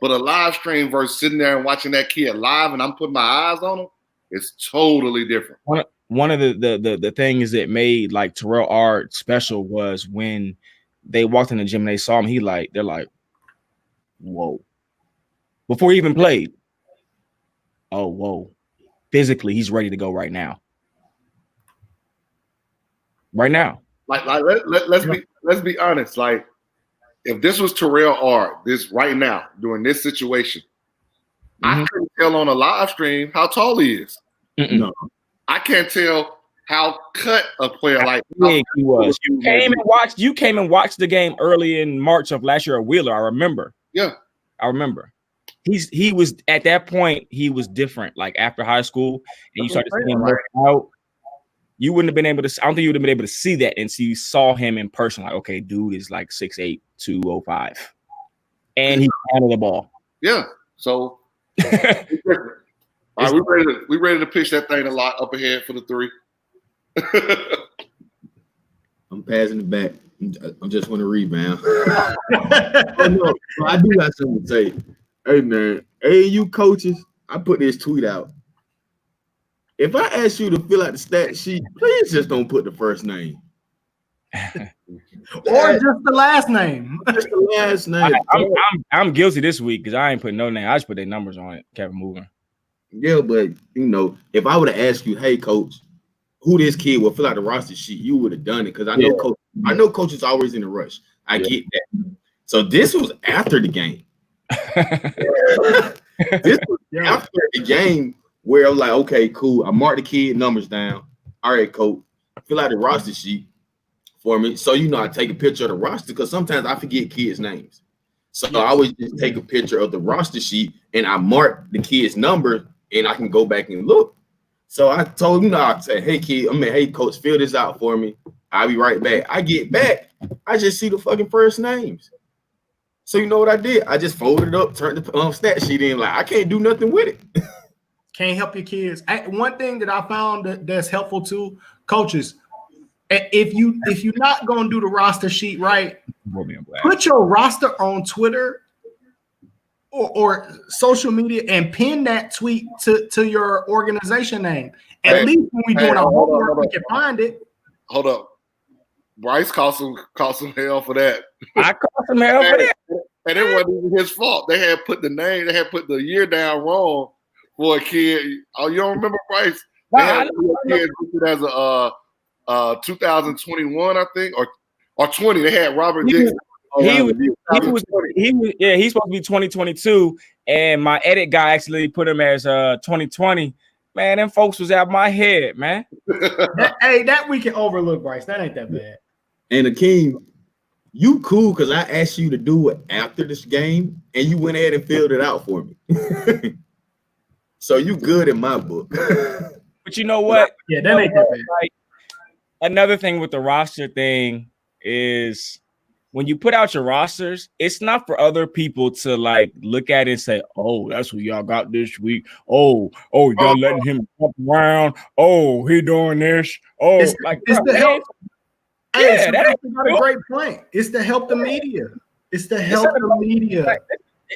A: but a live stream versus sitting there and watching that kid live and I'm putting my eyes on him It's totally different.
D: One of the things that made like Terrell Ard special was when they walked in the gym and they saw him. They're like, whoa. Before he even played. Oh, whoa. Physically, he's ready to go right now. Right now.
A: Let's be honest. Like, if this was Terrell Ard, this right now, during this situation, I couldn't tell on a live stream how tall he is. No. I can't tell how cut a player like
D: big he was. You came and watched the game early in March of last year at Wheeler. I remember.
A: Yeah.
D: I remember. He was at that point, he was different. Like after high school, and you started seeing him work out. You wouldn't have been able to. I don't think you would have been able to see that until you saw him in person. Like, okay, dude is like 6'8", 205, and he handled the ball.
A: Yeah. So, all right, we ready to pitch that thing a lot up ahead for the 3.
C: I'm passing it back. I just want to rebound. No, I do got something to say. Hey man, AAU coaches, I put this tweet out. If I ask you to fill out the stat sheet, please just don't put the first name.
B: Or just the last name.
C: Just the last name.
D: I'm guilty this week because I ain't put no name. I just put their numbers on it. Kept moving.
C: Yeah, but if I would have asked you, hey coach, who this kid will fill out the roster sheet, you would have done it because I know coach is always in a rush. I get that. So this was after the game. This was after the game. Where I'm like, okay, cool. I marked the kid numbers down. All right, coach, fill out the roster sheet for me. So I take a picture of the roster because sometimes I forget kids' names. So I always just take a picture of the roster sheet and I mark the kid's number and I can go back and look. So I told him, I said, hey coach, fill this out for me. I'll be right back. I get back, I just see the fucking first names. So you know what I did? I just folded it up, turned the stat sheet in. Like I can't do nothing with it.
B: Can't help your kids. One thing that I found that's helpful to coaches, if you're not gonna do the roster sheet right, put your roster on Twitter or social media and pin that tweet to your organization name. At least when we're doing our homework, we can find it.
A: Hold up. Bryce cost some hell for that.
D: I cost him hell for that.
A: And it wasn't even his fault. They had put the year down wrong. For a kid, you don't remember Bryce? They had a kid as a 2021, I think, or 20. They had Robert Dixon.
D: He's supposed to be 2022, and my edit guy actually put him as 2020. Man, them folks was out my head, man.
B: that we can overlook, Bryce. That ain't that bad.
C: And Akeem, you cool because I asked you to do it after this game, and you went ahead and filled it out for me. So you good in my book.
D: But you know what?
B: Yeah, that ain't that bad.
D: Like, another thing with the roster thing is when you put out your rosters, it's not for other people to like look at it and say, oh, that's what y'all got this week. Oh, y'all letting him jump around. Oh, he doing this. Oh,
B: it's to help. Yeah, that's a great point. It's to help the media. It's to help the media.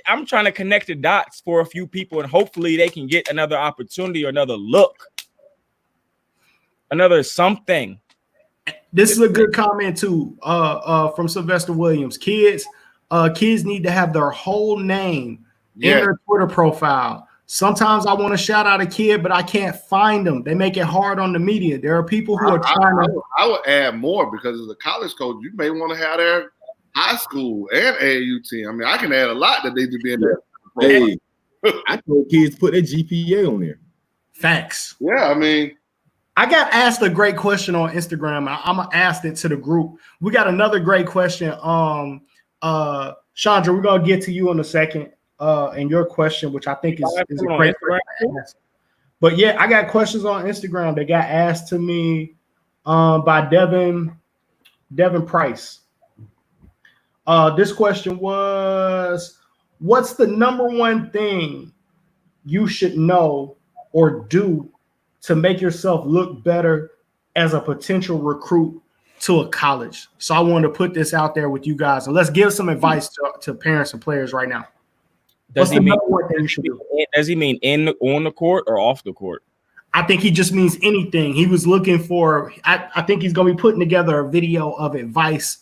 D: I'm trying to connect the dots for a few people, and hopefully they can get another opportunity or another look, another something.
B: This is a good comment too, from Sylvester Williams. Kids need to have their whole name in their Twitter profile. Sometimes I want to shout out a kid, but I can't find them. They make it hard on the media. There are people who are trying to.
A: I would add more because as a college coach, you may want to have their high school and AAU team. I mean, I can add a lot that need to be in there.
C: Hey, I told kids put their GPA on there.
B: Facts.
A: Yeah, I mean,
B: I got asked a great question on Instagram. I'm gonna ask it to the group. We got another great question. Chandra, we're gonna get to you in a second. And your question, which I think is a great question to ask. But yeah, I got questions on Instagram that got asked to me by Devin Price. This question was, what's the number one thing you should know or do to make yourself look better as a potential recruit to a college? So I wanted to put this out there with you guys, and let's give some advice to parents and players right now.
D: Does he mean on the court or off the court?
B: I think he just means anything. He was looking for, I think he's going to be putting together a video of advice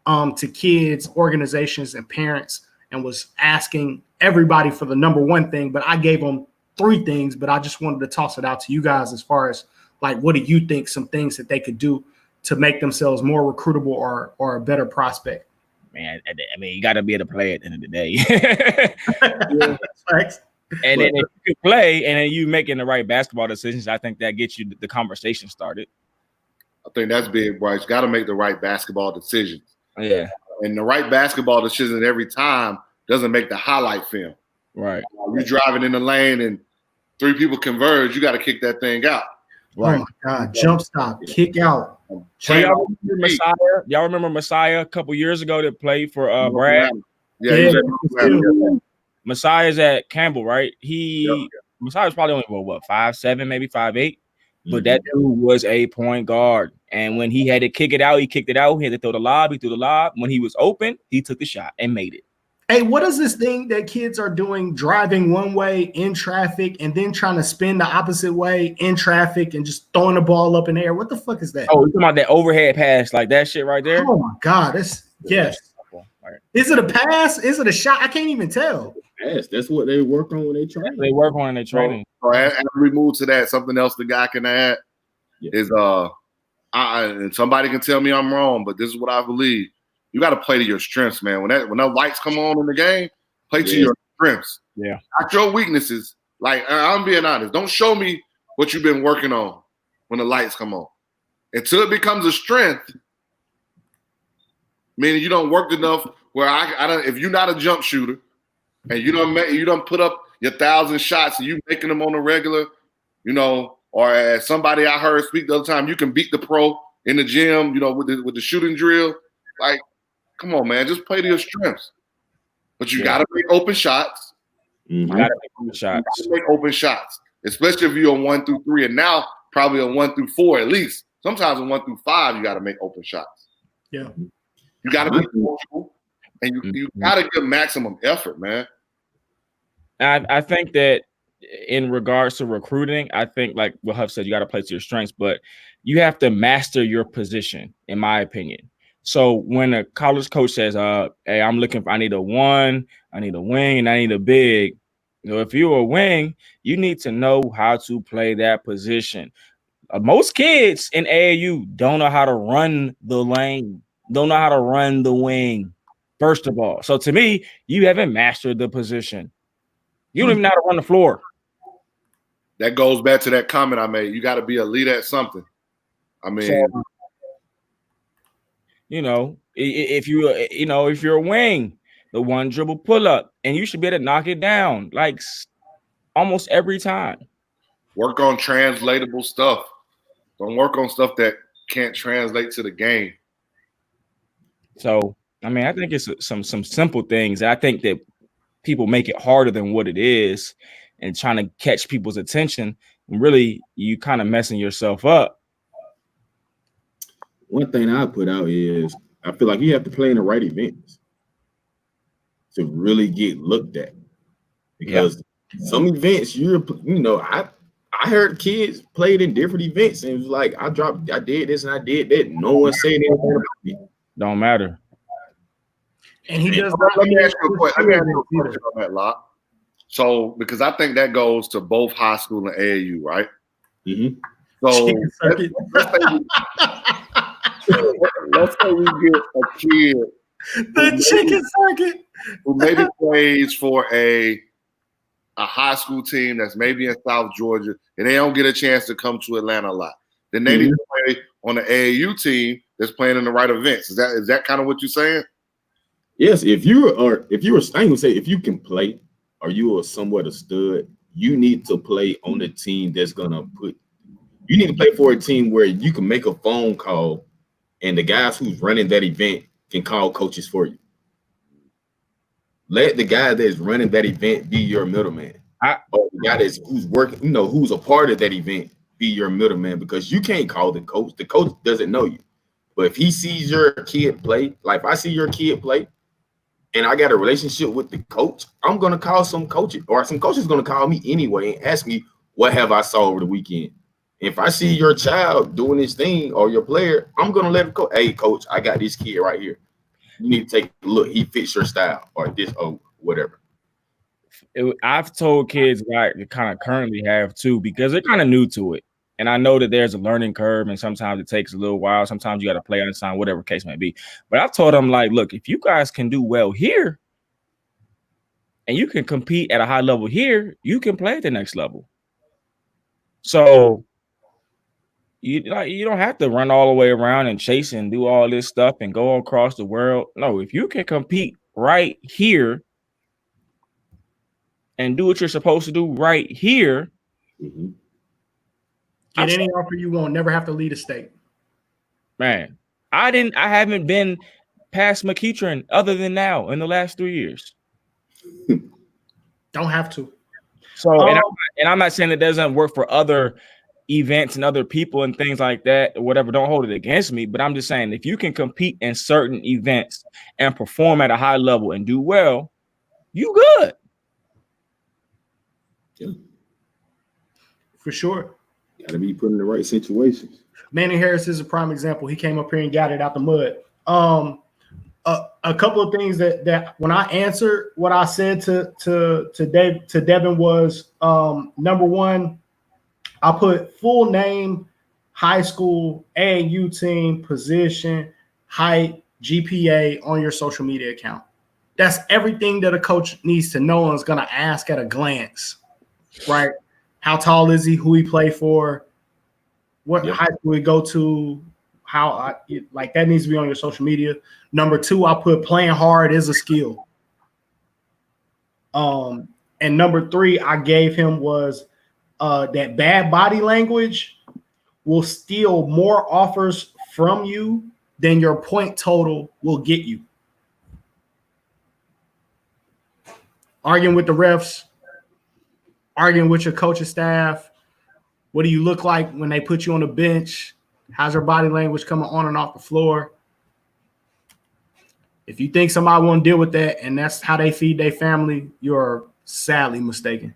B: to kids, organizations, and parents, and was asking everybody for the number one thing. But I gave him 3 things, but I just wanted to toss it out to you guys as far as like, what do you think some things that they could do to make themselves more recruitable or a better prospect?
D: Man, I mean, you got to be able to play at the end of the day.
B: Yeah, thanks.
D: And then if you play and then you making the right basketball decisions, I think that gets you the conversation started.
A: I think that's big, Bryce. Got to make the right basketball decisions.
D: Yeah.
A: And the right basketball decision every time doesn't make the highlight film.
D: Right.
A: You're driving in the lane and 3 people converge, you got to kick that thing out.
B: Right. Oh, my God. Jump stop. Kick out.
D: So y'all remember Messiah? Y'all remember Messiah a couple years ago that played for Brad?
A: Yeah.
D: Messiah's at Campbell, right? Messiah's probably only 5'7", maybe 5'8", but that dude was a point guard. And when he had to kick it out, he kicked it out. He had to throw the lob. He threw the lob. When he was open, he took the shot and made it.
B: Hey, what is this thing that kids are doing, driving one way in traffic and then trying to spin the opposite way in traffic and just throwing the ball up in the air? What the fuck is that?
D: Oh, you're talking about that overhead pass, like that shit right there?
B: Oh, my God. Yes. Is it a pass? Is it a shot? I can't even tell.
C: Yes, that's what they work on when they train.
D: They work on in their training.
A: So as we move to that, something else the guy can add is and somebody can tell me I'm wrong, but this is what I believe. You got to play to your strengths, man. When the lights come on in the game, play to your strengths.
D: Yeah.
A: Not your weaknesses. Like, I'm being honest. Don't show me what you've been working on when the lights come on. Until it becomes a strength, meaning you don't work enough where I don't. If you're not a jump shooter and you don't put up your 1,000 shots and you making them on a regular, or as somebody I heard speak the other time, you can beat the pro in the gym, with the shooting drill. Like, come on, man, just play to your strengths. But you got to make open shots.
D: You got to make open shots.
A: You gotta make open shots, especially if you're a 1 through 3, and now probably a 1 through 4 at least. Sometimes a 1 through 5, you got to make open shots.
B: Yeah,
A: you got to be coachable, and you got to give maximum effort, man.
D: I think that in regards to recruiting, I think like what Huff said, you got to play to your strengths, but you have to master your position, in my opinion. So when a college coach says, hey, I need a 1, I need a wing, and I need a big. If you're a wing, you need to know how to play that position. Most kids in AAU don't know how to run the lane, don't know how to run the wing, first of all. So to me, you haven't mastered the position. You don't even know how to run the floor.
A: That goes back to that comment I made. You got to be a leader at something. I mean,
D: if you're a wing, the 1 dribble pull up, and you should be able to knock it down like almost every time.
A: Work on translatable stuff. Don't work on stuff that can't translate to the game.
D: So, I mean, I think it's some simple things. I think that people make it harder than what it is and trying to catch people's attention. And really, you kind of messing yourself up.
C: One thing I put out is I feel like you have to play in the right events to really get looked at. Because some events, I heard kids played in different events and it was like, I did this and I did that. No one said anything about me.
D: Don't matter.
B: And he does.
A: Let me ask you a question on that, Locke. So, because I think that goes to both high school and AAU, right?
C: Mm-hmm.
A: So let's say we get a kid,
B: the chicken circuit,
A: who maybe plays for a high school team that's maybe in South Georgia, and they don't get a chance to come to Atlanta a lot. Then they need to play on the AAU team that's playing in the right events. Is that kind of what you're saying?
C: Yes, if you can play, or you are somewhat a stud, you need to play on the team that's gonna you need to play for a team where you can make a phone call and the guys who's running that event can call coaches for you. Let the guy that's running that event be your middleman. Or the guy who's working, who's a part of that event be your middleman, because you can't call the coach. The coach doesn't know you. But if he sees your kid play, like if I see your kid play, and I got a relationship with the coach, I'm going to call some coaches, or some coaches going to call me anyway and ask me, what have I saw over the weekend? If I see your child doing this thing or your player, I'm gonna let him go. Hey, coach, I got this kid right here. You need to take a look. He fits your style or this or whatever.
D: I've told kids that I kind of currently have too, because they're kind of new to it. And I know that there's a learning curve, and sometimes it takes a little while. Sometimes you got to play on time, whatever case may be. But I've told them, like, look, if you guys can do well here and you can compete at a high level here, you can play at the next level. So you don't have to run all the way around and chase and do all this stuff and go across the world. No, if you can compete right here and do what you're supposed to do right here,
B: get any offer you want. Never have to lead a state.
D: Man, I haven't been past McEachern other than now in the last 3 years.
B: Don't have to.
D: So, and I'm not saying it doesn't work for other events and other people and things like that or whatever. Don't hold it against me, but I'm just saying if you can compete in certain events and perform at a high level and do well, you good.
C: Yeah.
B: For sure.
C: Got to be put in the right situations.
B: Manny Harris is a prime example. He came up here and got it out the mud. A couple of things that when I answered what I said to Devin was number one, I put full name, high school, AAU team, position, height, GPA on your social media account. That's everything that a coach needs to know and is going to ask at a glance, right? How tall is he? Who he play for? What high school we go to? Like that needs to be on your social media. Number two, I put playing hard is a skill. And number three, I gave him was that bad body language will steal more offers from you than your point total will get you. Arguing with the refs, arguing with your coaching staff. What do you look like when they put you on the bench? How's your body language coming on and off the floor? If you think somebody won't deal with that and that's how they feed their family, you're sadly mistaken.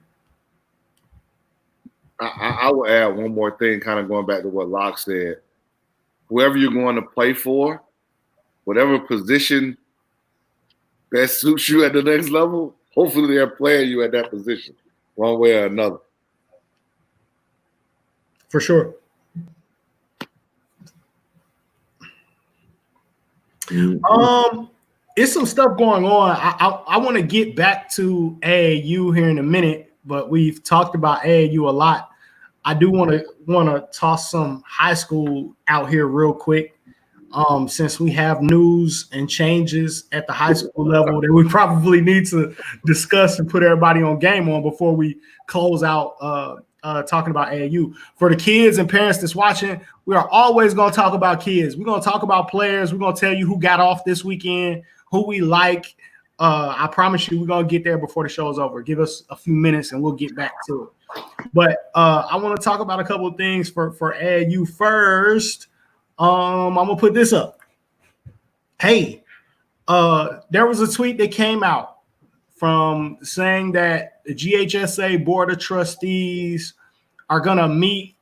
A: I will add one more thing, kind of going back to what Locke said. Whoever you're going to play for, whatever position best suits you at the next level, hopefully they're playing you at that position one way or another.
B: For sure. It's some stuff going on. I want to get back to AAU here in a minute, but we've talked about AAU a lot. I do want to toss some high school out here real quick, since we have news and changes at the high school level that we probably need to discuss and put everybody on game on before we close out talking about AAU. For the kids and parents that's watching, we are always going to talk about kids. We're going to talk about players. We're going to tell you who got off this weekend, who we like. I promise you we're going to get there before the show is over. Give us a few minutes and we'll get back to it. But I want to talk about a couple of things for AAU first. I'm going to put this up. Hey, there was a tweet that came out from saying that the GHSA Board of Trustees are going to meet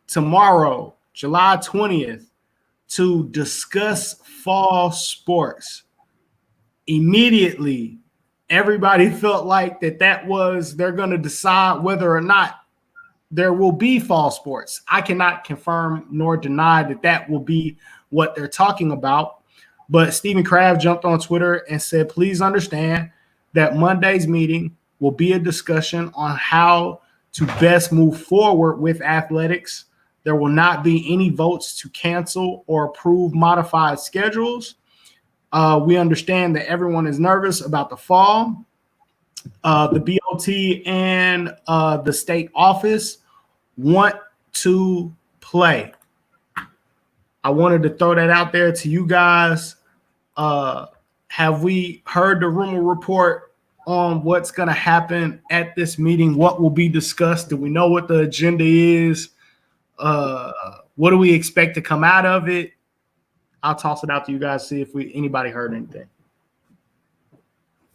B: tomorrow, July 20th, to discuss fall sports. Immediately, everybody felt like that was they're going to decide whether or not there will be fall sports. I cannot confirm nor deny that will be what they're talking about. But Stephen Kraft jumped on Twitter and said, please understand that Monday's meeting will be a discussion on how to best move forward with athletics. There will not be any votes to cancel or approve modified schedules. We understand that everyone is nervous about the fall. The BOT and the state office want to play. I wanted to throw that out there to you guys. Have we heard the rumor report on what's going to happen at this meeting? What will be discussed? Do we know what the agenda is? What do we expect to come out of it? I'll toss it out to you guys, see if anybody heard anything.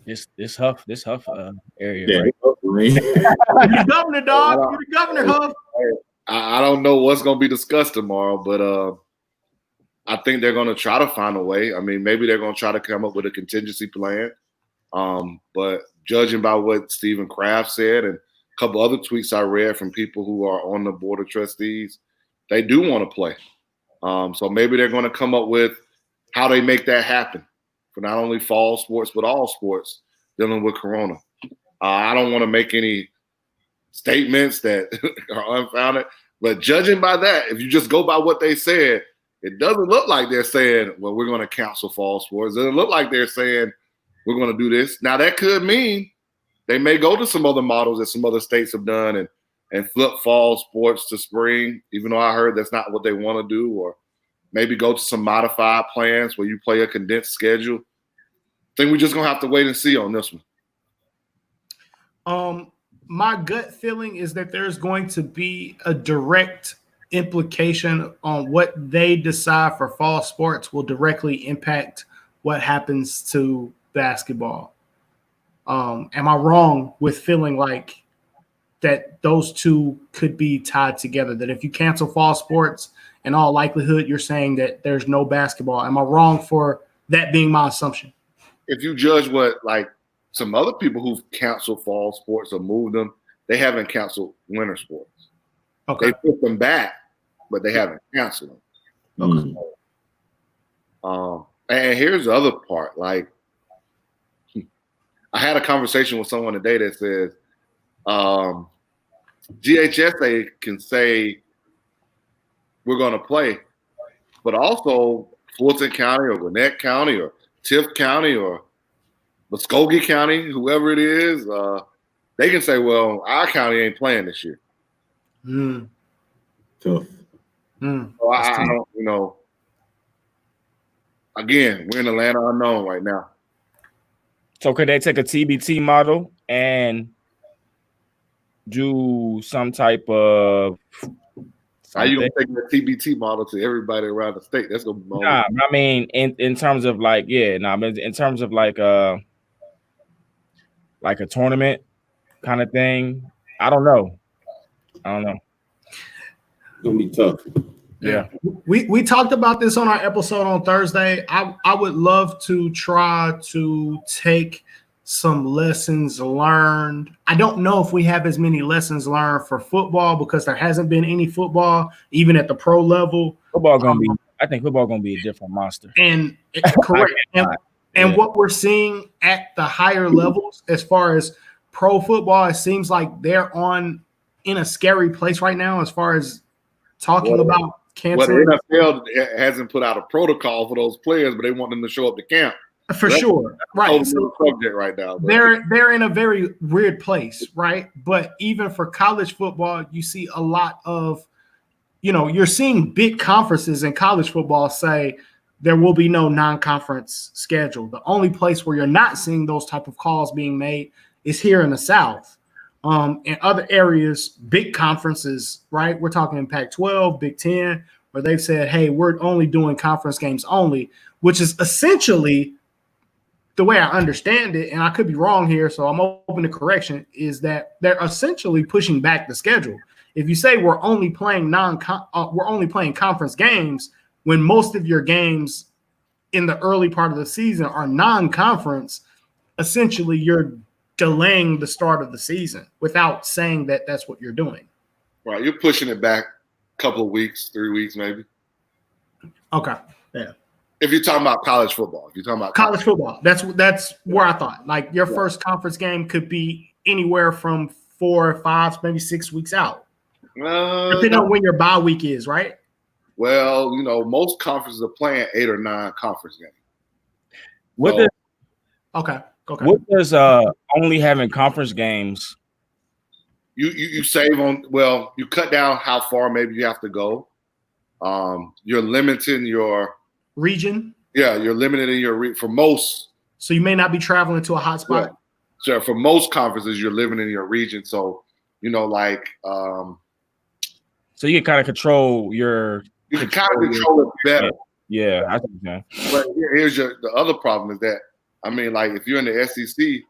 D: This Huff area.
C: Yeah,
D: right?
C: man.
B: You're the governor, dog. You're the governor, Huff.
A: I don't know what's going to be discussed tomorrow, but I think they're going to try to find a way. I mean, maybe they're going to try to come up with a contingency plan. But judging by what Stephen Kraft said and a couple other tweets I read from people who are on the board of trustees, they do want to play. So maybe they're going to come up with how they make that happen for not only fall sports, but all sports dealing with Corona. I don't want to make any statements that are unfounded, but judging by that, if you just go by what they said, it doesn't look like they're saying, well, we're going to cancel fall sports. It doesn't look like they're saying we're going to do this. Now, that could mean they may go to some other models that some other states have done and flip fall sports to spring, even though I heard that's not what they want to do, or maybe go to some modified plans where you play a condensed schedule. I think we're just going to have to wait and see on this one.
B: My gut feeling is that there's going to be a direct implication on what they decide for fall sports will directly impact what happens to basketball. Am I wrong with feeling like that those two could be tied together? That if you cancel fall sports, in all likelihood, you're saying that there's no basketball. Am I wrong for that being my assumption?
A: If you judge what some other people who've canceled fall sports or moved them, they haven't canceled winter sports.
B: Okay.
A: They put them back, but they haven't canceled them. Okay. And here's the other part. I had a conversation with someone today that says GHSA can say we're going to play, but also Fulton County or Gwinnett County or Tift County or Muskogee County, whoever it is, they can say, well, our county ain't playing this year.
C: Tough.
A: So I don't, again, we're in the land of unknown right now.
D: So could they take a TBT model and do some type of
A: How you gonna take the TBT model to everybody around the state? That's gonna be
D: I mean, in terms of but in terms of like a tournament kind of thing. I don't know.
C: It's gonna be tough.
D: Yeah.
B: We talked about this on our episode on Thursday. I would love to try to take some lessons learned. I don't know if we have as many lessons learned for football because there hasn't been any football, even at the pro level.
D: I think football gonna be a different monster.
B: And correct. And what we're seeing at the higher levels, as far as pro football, it seems like they're in a scary place right now as far as talking about canceling.
A: Well, the NFL hasn't put out a protocol for those players, but they want them to show up to camp.
B: For sure, right?
A: So, subject right now.
B: They're in a very weird place, right? But even for college football, you see a lot of, you're seeing big conferences in college football say there will be no non-conference schedule. The only place where you're not seeing those type of calls being made is here in the South. In other areas, big conferences, right? We're talking in Pac-12, Big Ten, where they've said, hey, we're only doing conference games only, which is essentially the way I understand it, and I could be wrong here, so I'm open to correction, is that they're essentially pushing back the schedule. If you say we're only playing conference games, when most of your games in the early part of the season are non-conference, essentially you're delaying the start of the season without saying that that's what you're doing.
A: Right, you're pushing it back a couple of weeks, 3 weeks maybe.
B: Okay, yeah.
A: If you're talking about college football, if you're talking about
B: college football, that's where I thought. Like your first conference game could be anywhere from 4 or 5, maybe 6 weeks out, depending on when your bye week is, right?
A: Well, most conferences are playing 8 or 9 conference games.
B: Okay.
D: What does only having conference games?
A: You save on. Well, you cut down how far maybe you have to go. You're limiting your
B: region.
A: Yeah, you're limiting your for most.
B: So you may not be traveling to a hot spot.
A: Yeah. So for most conferences, you're living in your region. So so
D: you can kind of control your.
A: You can kind of control it better.
D: Yeah, I think so.
A: But here's the other problem is that if you're in the SEC,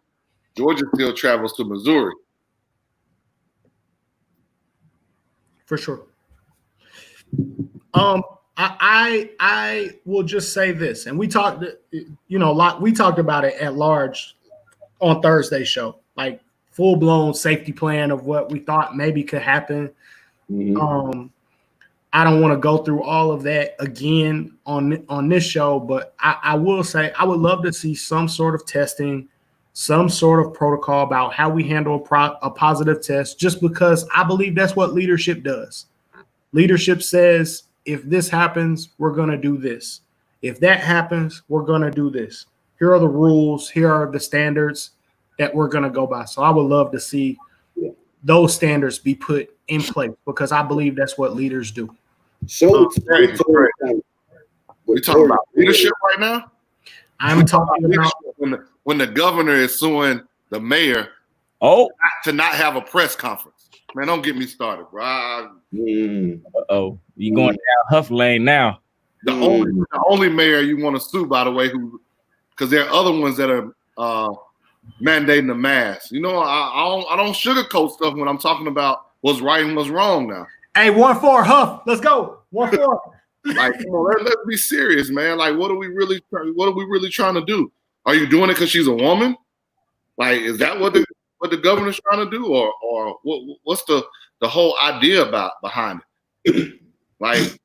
A: Georgia still travels to Missouri.
B: For sure. I will just say this, and we talked, we talked about it at large on Thursday's show, like full blown safety plan of what we thought maybe could happen. Mm-hmm. I don't want to go through all of that again on this show, but I will say I would love to see some sort of testing, some sort of protocol about how we handle a positive test, just because I believe that's what leadership does. Leadership says, if this happens, we're going to do this. If that happens, we're going to do this. Here are the rules. Here are the standards that we're going to go by. So I would love to see those standards be put in place, because I believe that's what leaders do.
C: So
A: we're talking about leadership right now?
B: I'm talking about
A: when the governor is suing the mayor to not have a press conference. Man, don't get me started, bro.
D: You going down Huff Lane now.
A: The only mayor you want to sue, by the way, because there are other ones that are mandating the mask. You know, I don't sugarcoat stuff when I'm talking about what's right and what's wrong now.
B: Hey, 1-4 Huff, let's go. 1-4.
A: Like, come on, let's be serious, man. Like, what are we really trying to do? Are you doing it because she's a woman? Like, is that what the governor's trying to do, or what's the whole idea behind it? Like,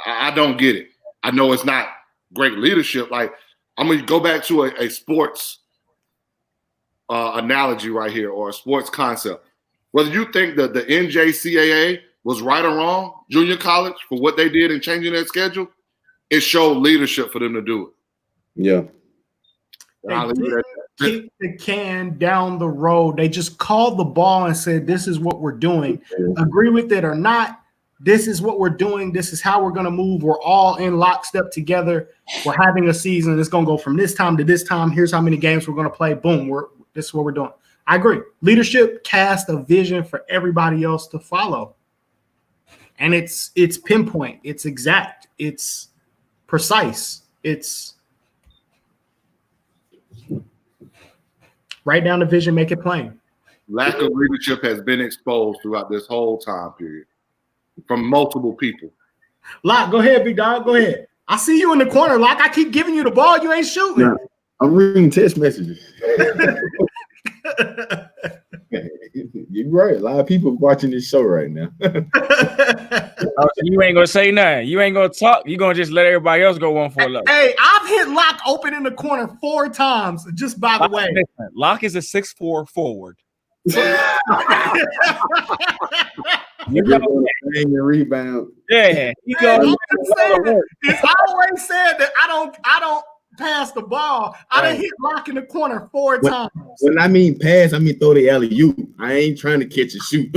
A: I don't get it. I know it's not great leadership. Like, I'm gonna go back to a sports analogy right here, or a sports concept. Whether you think that the NJCAA was right or wrong, junior college, for what they did in changing their schedule, it showed leadership for them to do it.
C: Yeah.
B: They kicked the can down the road. They just called the ball and said, this is what we're doing. Agree with it or not, this is what we're doing. This is how we're going to move. We're all in lockstep together. We're having a season. It's going to go from this time to this time. Here's how many games we're going to play. Boom. This is what we're doing. I agree. Leadership cast a vision for everybody else to follow. And it's pinpoint. It's exact. It's precise. It's write down the vision, make it plain.
A: Lack of leadership has been exposed throughout this whole time period from multiple people.
B: Locke, go ahead, big dog. Go ahead. I see you in the corner, Locke. I keep giving you the ball. You ain't shooting.
C: Nah, I'm reading text messages. You're right. A lot of people watching this show right now.
D: So you ain't gonna say nothing. You ain't gonna talk. You gonna just let everybody else go 1-4.
B: Hey, I've hit Locke open in the corner 4 times. Just by the way,
E: Locke is a 6'4" forward.
C: You go and rebound.
D: Yeah, you go.
B: It's always said that I don't pass the ball. I done hit Locke in the corner 4 times.
C: When I mean pass, I mean throw the alley-oop. I ain't trying to catch and shoot.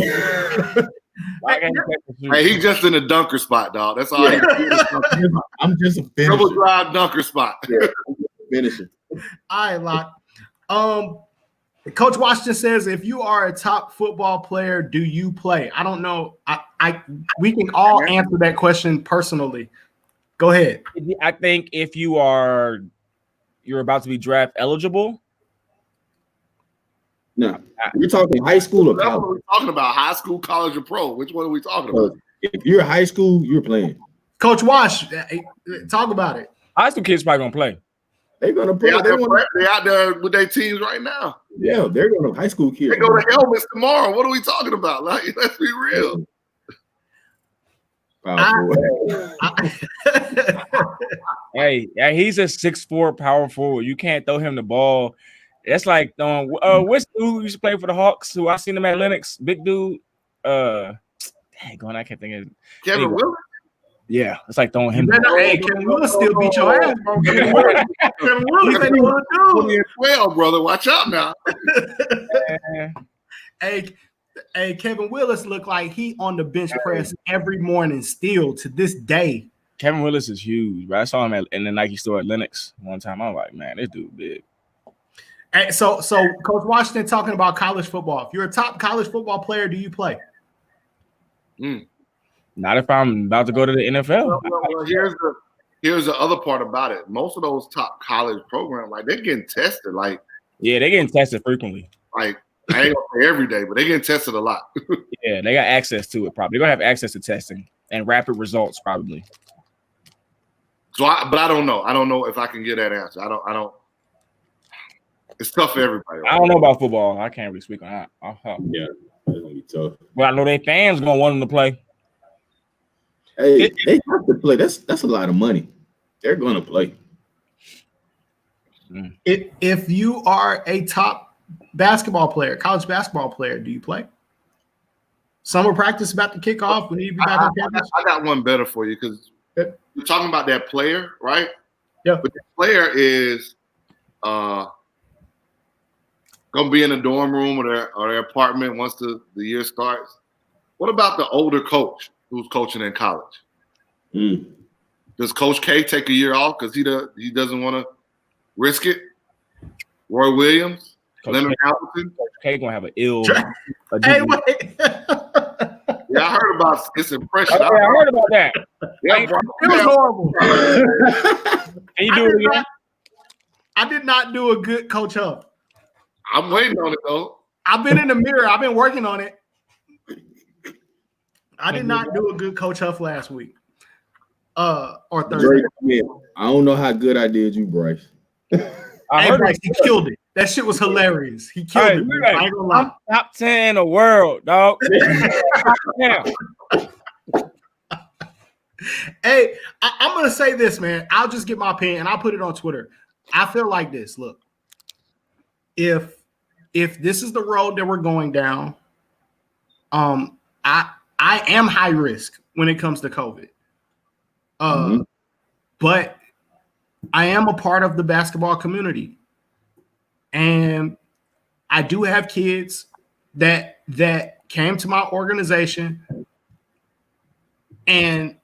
A: Hey, he just in a dunker spot, dog. That's all.
C: I'm just a finisher.
A: Double drive dunker spot.
C: Yeah, finisher.
B: All right, Locke. Coach Washington says, if you are a top football player, do you play? I don't know. We can all answer that question personally. Go ahead.
D: I think if you're about to be draft eligible.
C: No, you're talking high school or college?
A: What are we talking about? High school, college, or pro? Which one are we talking about?
C: If you're high school, you're playing.
B: Coach Wash, talk about it.
D: High school kids probably gonna play.
C: They're gonna play.
A: They're out there with their teams right now.
C: Yeah, they're gonna high school kids.
A: They go to helmets tomorrow. What are we talking about? Like, let's be real.
D: Hey, he's a 6'4" power forward. You can't throw him the ball. That's like throwing. What's the dude who used to play for the Hawks? Who I seen him at Lennox, big dude. Dang, I can't think of it.
A: Kevin Willis.
D: Yeah, it's like throwing him.
B: Hey, Kevin Willis still beat your ass, bro. Kevin Willis ain't what to do.
A: 12, brother. Watch out now.
B: Hey, Kevin Willis looked like he on the bench press every morning still to this day.
D: Kevin Willis is huge, bro. I saw him in the Nike store at Lennox one time. I'm like, man, this dude big.
B: Hey, so Coach Washington talking about college football. If you're a top college football player, do you play?
D: Not if I'm about to go to the NFL.
A: Well, here's the other part about it. Most of those top college programs, like, they're getting tested. Like,
D: yeah, they're getting tested frequently.
A: Like, I ain't gonna say every day, but they getting tested a lot.
D: Yeah, they got access to it. Probably they're gonna have access to testing and rapid results probably.
A: But I don't know. I don't know if I can get that answer. I don't. It's tough for everybody. Right?
D: I don't know about football. I can't really speak on that.
C: Yeah, that's gonna be tough.
D: Well, I know their fans gonna want them to play.
C: Hey, they have to play. That's a lot of money. They're gonna play.
B: If you are a top basketball player, college basketball player, do you play? Summer practice about to kick off. We need to be back on campus.
A: I got one better for you because you're talking about that player, right?
B: Yeah.
A: But the player is gonna be in the dorm room or their apartment once the year starts. What about the older coach who's coaching in college? Does Coach K take a year off because he doesn't want to risk it? Roy Williams, Leonard Hamilton.
D: Coach K gonna have an ill.
B: Hey, wait.
A: Yeah, I heard about his impression.
D: I heard about that.
A: Yeah,
B: It was horrible.
D: Can you do it again?
B: I did not do a good Coach Huff.
A: I'm waiting on it though.
B: I've been in the mirror. I've been working on it. I did not do a good Coach Huff last week. Or Thursday.
C: I don't know how good I did you, Bryce.
B: Hey, Bryce, he killed it. That shit was hilarious. He killed it.
D: Right.
B: I ain't gonna lie.
D: I'm top 10 in the world, dog.
B: Hey, I'm gonna say this, man. I'll just get my opinion and I'll put it on Twitter. I feel like this. Look, if this is the road that we're going down, I am high risk when it comes to COVID. But I am a part of the basketball community, and I do have kids that came to my organization and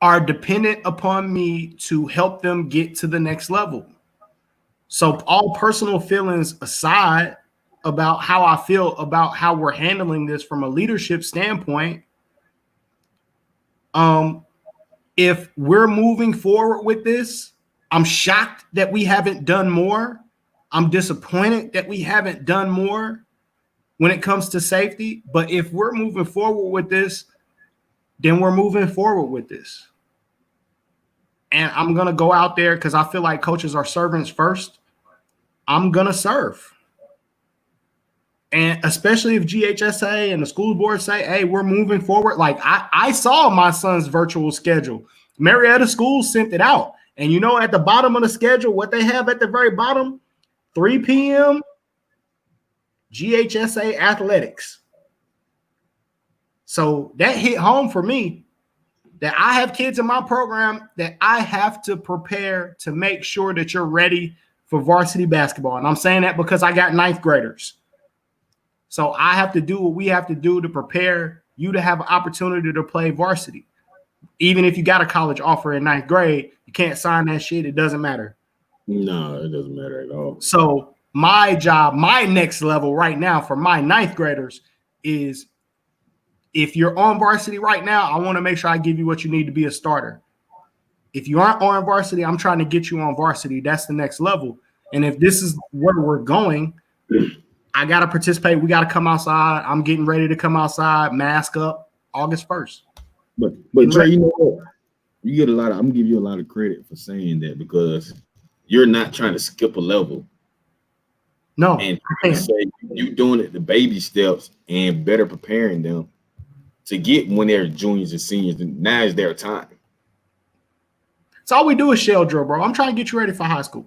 B: are dependent upon me to help them get to the next level. So all personal feelings aside about how I feel about how we're handling this from a leadership standpoint, if we're moving forward with this, I'm shocked that we haven't done more. I'm disappointed that we haven't done more when it comes to safety. But if we're moving forward with this, then we're moving forward with this. And I'm going to go out there because I feel like coaches are servants first. I'm going to serve. And especially if GHSA and the school board say, hey, we're moving forward. Like I saw my son's virtual schedule. Marietta School sent it out. And you know, at the bottom of the schedule, what they have at the very bottom, 3 p.m., GHSA athletics. So that hit home for me that I have kids in my program that I have to prepare to make sure that you're ready for varsity basketball. And I'm saying that because I got 9th graders. So I have to do what we have to do to prepare you to have an opportunity to play varsity. Even if you got a college offer in 9th grade, you can't sign that shit. It doesn't matter.
C: No, it doesn't matter at all.
B: So my job, my next level right now for my 9th graders is if you're on varsity right now, I want to make sure I give you what you need to be a starter. If you aren't on varsity, I'm trying to get you on varsity. That's the next level. And if this is where we're going, I got to participate. We got to come outside. I'm getting ready to come outside, mask up August 1st.
C: But Trey, you know what? You get a lot of, I'm gonna give you a lot of credit for saying that because you're not trying to skip a level.
B: No,
C: and say you're doing it the baby steps and better preparing them to get when they're juniors and seniors. And now is their time.
B: So all we do is shell drill, bro. I'm trying to get you ready for high school.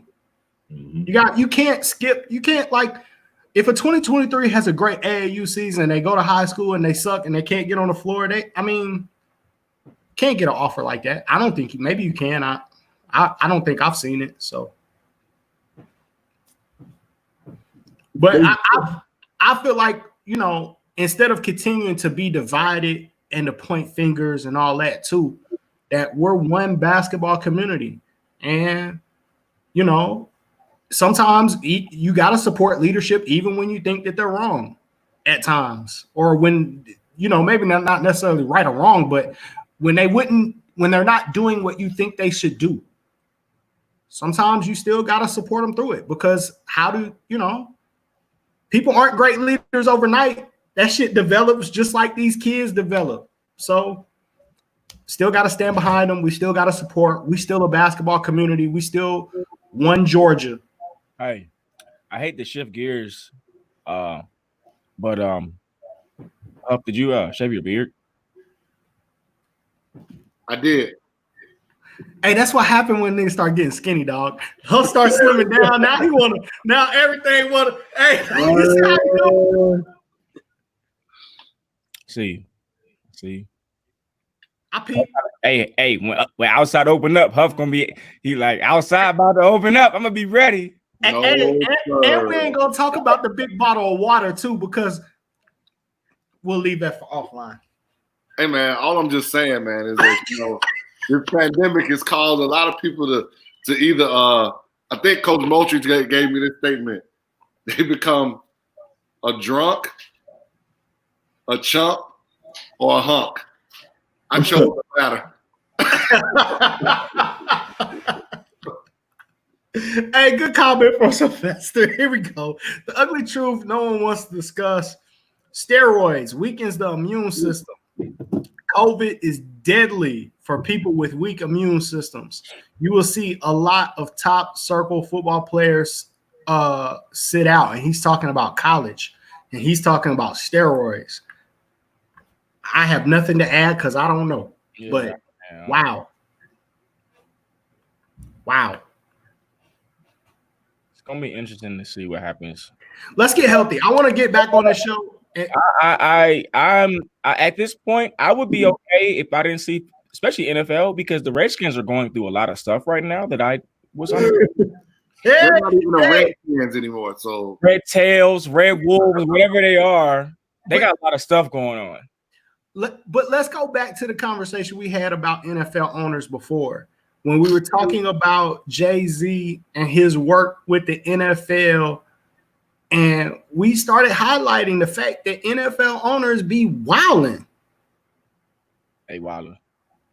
C: Mm-hmm.
B: You can't skip. You can't, like, if a 2023 has a great AAU season, they go to high school and they suck and they can't get on the floor. Can't get an offer like that. I don't think maybe you can. I don't think I've seen it. So, but I feel like, you know, instead of continuing to be divided and to point fingers and all that too, that we're one basketball community. And, you know, sometimes you got to support leadership even when you think that they're wrong at times, or when, you know, maybe not necessarily right or wrong, but when they're not doing what you think they should do. sometimes you still got to support them through it, because people aren't great leaders overnight. That shit develops just like these kids develop. So still got to stand behind them. We still got to support. We still a basketball community. We still won Georgia.
D: Hey, I hate to shift gears, but Huff, did you shave your beard?
A: I did.
B: Hey, that's what happened when niggas start getting skinny, dog. He'll start slimming down. Now everything wanna. Hey,
D: See.
B: I peep.
D: Hey, when outside open up, Huff gonna be. He like outside about to open up. I'm gonna be ready.
B: And we ain't gonna talk about the big bottle of water too, because we'll leave that for offline.
A: Hey man, all I'm just saying, man, is that this pandemic has caused a lot of people to either I think Coach Moultrie gave me this statement. They become a drunk, a chump, or a hunk. I chose the latter.
B: Hey, good comment from Sylvester. Here we go. The ugly truth no one wants to discuss. Steroids weakens the immune system. COVID is deadly for people with weak immune systems. You will see a lot of top circle football players sit out, and he's talking about college, and he's talking about steroids. I have nothing to add because I don't know.
D: Yeah,
B: but
D: man.
B: Wow.
D: It's gonna be interesting to see what happens.
B: Let's get healthy. I want to get back on the show.
D: I'm at this point, I would be okay if I didn't see, especially NFL, because the Redskins are going through a lot of stuff right now that I was under.
A: They're not even the Redskins anymore. So
D: Red Tails, Red Wolves, whatever they are, they got a lot of stuff going on.
B: But let's go back to the conversation we had about NFL owners before, when we were talking about Jay-Z and his work with the NFL. And we started highlighting the fact that NFL owners be wilding.
D: Hey, wilding.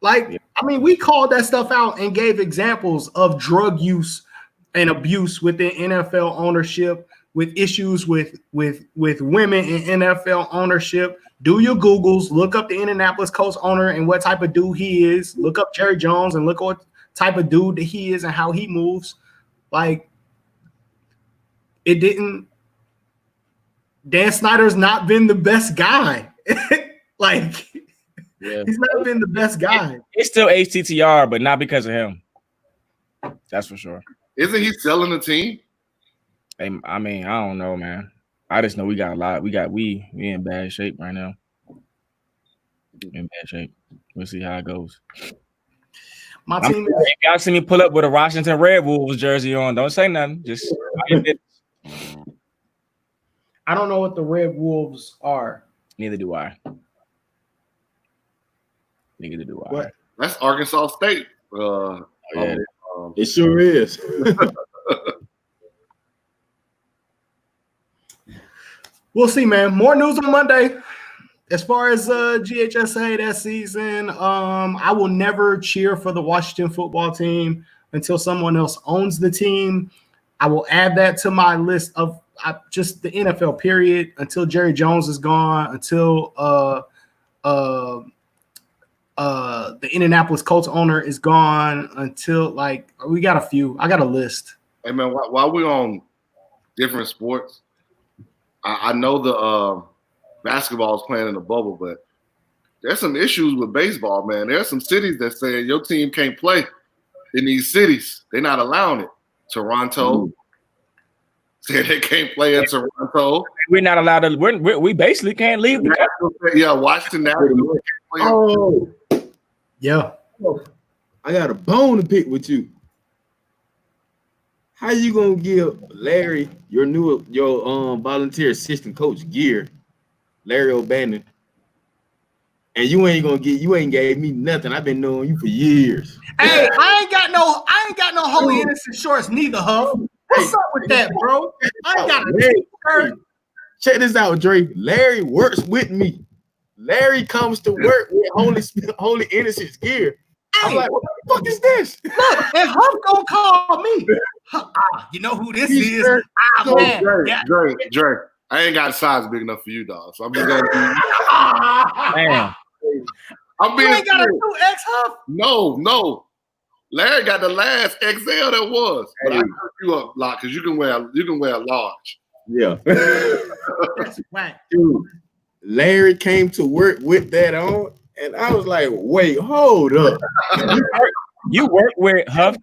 B: Like, yeah. I mean, we called that stuff out and gave examples of drug use and abuse within NFL ownership, with issues with women in NFL ownership. Do your Googles, look up the Indianapolis Colts owner and what type of dude he is. Look up Jerry Jones and look what type of dude that he is and how he moves. Like, it didn't. Dan Snyder's not been the best guy. Like, yeah. He's not been the best guy.
D: It's still HTTR, but not because of him. That's for sure.
A: Isn't he selling the team?
D: I mean, I don't know, man. I just know we got a lot. We in bad shape right now. In bad shape. We'll see how it goes.
B: My team.
D: If y'all see me pull up with a Washington Red Wolves jersey on, don't say nothing. Just.
B: I don't know what the Red Wolves are.
D: Neither do I. Neither do I.
B: What?
A: That's Arkansas State.
C: Yeah. It sure is.
B: We'll see, man. More news on Monday. As far as GHSA that season, I will never cheer for the Washington football team until someone else owns the team. I will add that to my list of just the NFL period, until Jerry Jones is gone, until the Indianapolis Colts owner is gone, until, like, we got a few. I got a list.
A: Hey man, while we're on different sports, I know the basketball is playing in the bubble, but there's some issues with baseball, man. There's some cities that say your team can't play in these cities. They're not allowing it. Toronto. Say they can't play in Toronto.
D: We're not allowed to. We basically can't leave.
A: Yeah, Washington Nationals.
C: Oh,
B: yeah.
C: I got a bone to pick with you. How you gonna give Larry your volunteer assistant coach gear, Larry O'Bannon, and you ain't gave me nothing? I've been knowing you for years.
B: Hey, I ain't got no holy innocent shorts neither, Huff. What's up with that, bro? I ain't got a t-shirt.
C: Check this out, Dre. Larry works with me. Larry comes to work with Holy Innocence gear. I'm like, what the fuck is this?
B: Look, and Huff gonna call me. You know who this is? Man.
A: Drake. I ain't got a size big enough for you, dog. So I'm just gonna
D: Damn.
A: I'm
B: You
A: being
B: ain't got a
A: serious.
B: 2X Huff?
A: No. Larry got the last XL that was. But
C: Hey.
A: I hooked you up, Lock, because you can wear a large.
C: Yeah.
B: That's whack.
C: Dude, Larry came to work with that on, and I was like, wait, hold up.
D: You work with Huff,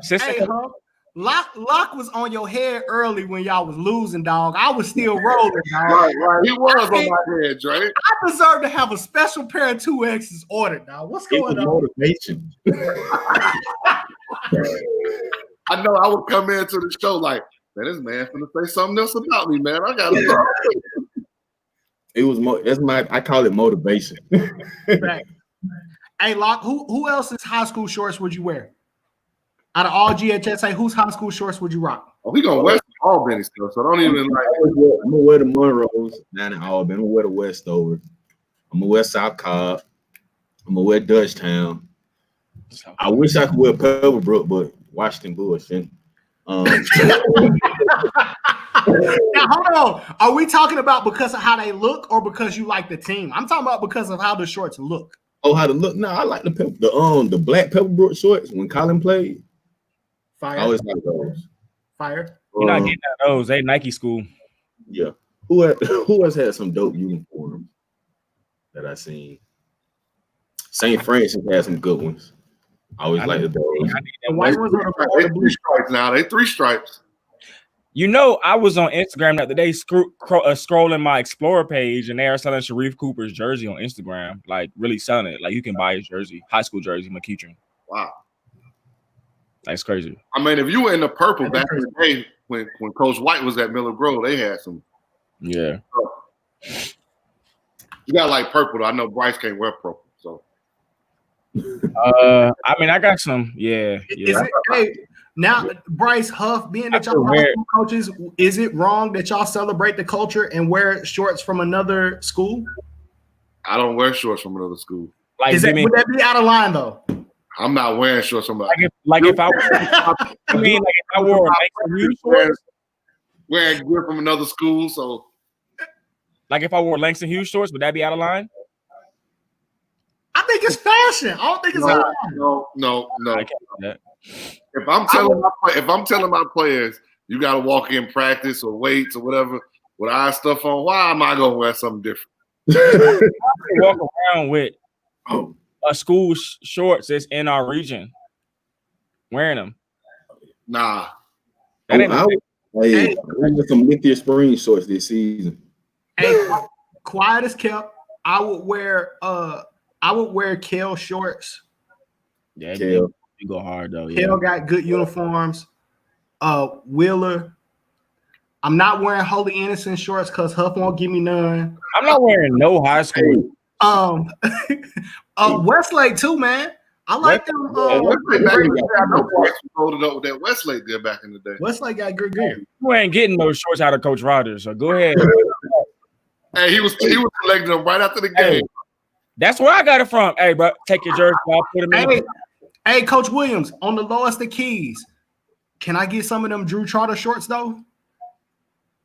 D: sister.
B: Hey, Huff. Lock was on your head early when y'all was losing, dog. I was still rolling, dog.
A: Right. He was on my head, Drake.
B: I deserve to have a special pair of 2X's ordered, dog. What's
C: It was
B: going on?
C: motivation.
A: I know I would come into the show like, man, this man finna say something else about me, man. I gotta
C: It was I call it motivation.
B: Right. Hey, Lock, who else's high school shorts would you wear? Out of all GHSA, whose high school shorts would you rock?
A: Oh, we gonna West Albany stuff, so don't even like.
C: I'm gonna wear the Monroes down in Albany. I'm gonna wear the Westover. I'm gonna wear South Cobb. I'm gonna wear Dutchtown. I wish I could wear Pebblebrook, but Washington bullshit.
B: Now, hold on. Are we talking about because of how they look or because you like the team? I'm talking about because of how the shorts look.
C: Oh, how to look? No, I like the black Pebblebrook shorts when Colin played.
B: Fire.
C: I always like those.
B: Fire.
D: You're not getting out of those. They Nike school.
C: Yeah. Who else had some dope uniforms that I seen? St. Francis had some good ones. I always like those.
B: The white ones or
A: They
B: the blue?
A: three stripes now. They three stripes.
D: You know, I was on Instagram the other day scrolling my Explorer page, and they are selling Sharif Cooper's jersey on Instagram, like really selling it. Like you can buy his jersey, high school jersey, McEachern.
A: Wow.
D: That's crazy.
A: I mean, if you were in the purple back in the day when Coach White was at Miller Grove, they had some.
D: Yeah.
A: You got like purple though. I know Bryce can't wear purple, so.
D: I mean, I got some. Yeah.
B: Is it, hey, now, Bryce Huff, being that y'all high school coaches, is it wrong that y'all celebrate the culture and wear shorts from another school?
A: I don't wear shorts from another school.
D: Like,
B: would that be out of line though?
A: I'm not wearing shorts from
D: if I wore Langston Hughes shorts,
A: wearing gear from another school, so
D: like if I wore Langston Hughes shorts, would that be out of line?
B: I think it's fashion. I don't think it's out of line.
A: No.
D: I can't do that.
A: If I'm telling my players you got to walk in practice or weights or whatever with our stuff on, why am I gonna wear something different?
D: I walk around with a school shorts that's in our region, wearing them.
A: Nah.
C: I with some Lithia Spring shorts this season.
B: Hey, quiet as kept. I would wear Kel shorts.
D: Yeah, you go hard though. Yeah.
B: Kel got good uniforms. Wheeler. I'm not wearing Holy Innocent shorts because Huff won't give me none.
D: I'm not wearing no high school.
B: Westlake too, man. I like them.
A: Westlake back in the day, I know Bryce loaded up with that Westlake gear back in the day.
B: Westlake got good gear.
D: You ain't getting those shorts out of Coach Rogers, so go ahead.
A: Hey, he was collecting them right after the game.
D: That's where I got it from. Hey, bro, take your jersey off, put them in.
B: Hey, Coach Williams, on the lowest of keys, can I get some of them Drew Trotter shorts though?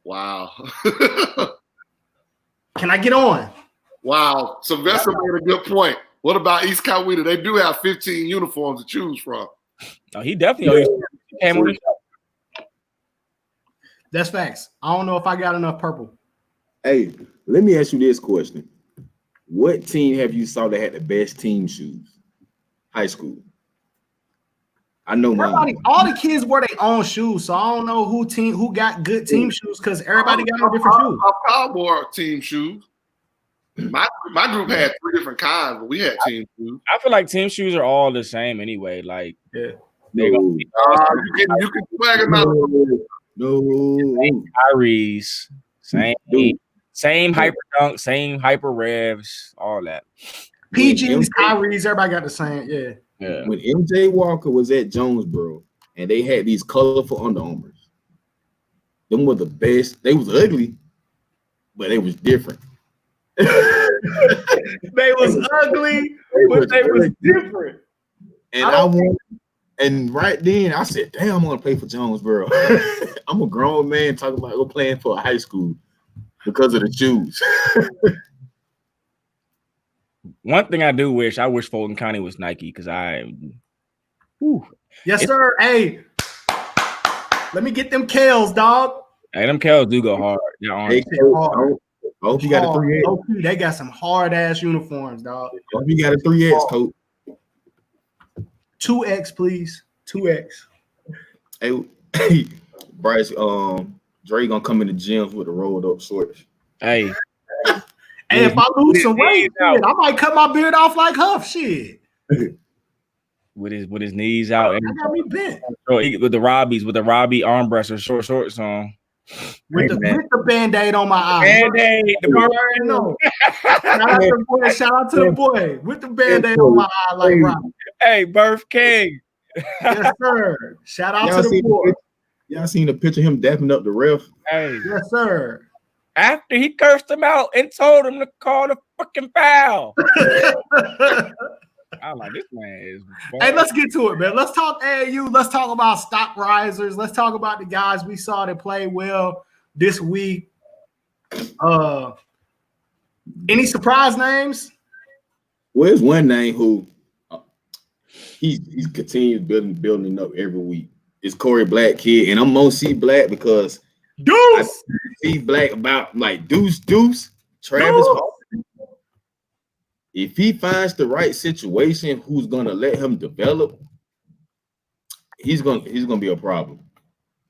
A: Wow.
B: Can I get on?
A: Wow. Sylvester made a good point. What about East Coweta? They do have 15 uniforms to choose from.
D: Oh, he definitely came on the show.
B: That's facts. I don't know if I got enough purple.
C: Hey, let me ask you this question. What team have you saw that had the best team shoes? High school. I know
B: all the kids wear their own shoes, so I don't know who got good team shoes because everybody got different shoes.
A: Our wore team shoes. My group had 3 different kinds, but we had team shoes.
D: I feel like team shoes are all the same anyway. Like,
C: you
A: can swag them out.
C: No.
D: Kyrie's, same hyper dunk, same hyper revs, all that.
B: PG's, Kyrie's, everybody got the same. Yeah.
C: When MJ Walker was at Jonesboro and they had these colorful Under Armours, them were the best. They was ugly, but they was different.
B: They was ugly, but they was different.
C: And I won. And right then I said, damn, I'm gonna play for Jonesboro. I'm a grown man talking about go playing for a high school because of the shoes.
D: One thing I wish Fulton County was Nike because
B: Yes, sir. Hey, let me get them Kales, dog.
D: Hey, them Kales do go hard.
C: Hey,
B: hard.
C: I hope you got a 3X.
B: They got some hard ass uniforms, dog.
C: I hope you got a 3X, coach.
B: 2X, please. 2X.
C: Hey, Bryce, Dre gonna come in the gyms with the rolled up shorts.
D: Hey.
B: Hey, if I lose some weight, shit, I might cut my beard off like Huff. Shit.
D: With his knees out.
B: That got me bent.
D: With the Robbie arm wrestler shorts on.
B: With the Band-Aid on my eye.
D: Band-Aid.
B: Shout out to the boy. With the Band-Aid on my eye like Robbie.
D: Hey, Birth King.
B: Yes, sir. Shout out to the boy.
C: Y'all seen the picture of him dapping up the ref?
D: Hey.
B: Yes, sir.
D: After he cursed him out and told him to call the fucking foul. I'm like, this man is.
B: Hey, let's get to it, man. Let's talk AAU. Let's talk about stock risers. Let's talk about the guys we saw that play well this week. Any surprise names?
C: Well, there's one name who he's continues building up every week. It's Corey Black kid, and I'm gonna see Black because I see Black about like Deuce, Travis. If he finds the right situation, who's gonna let him develop, he's gonna be a problem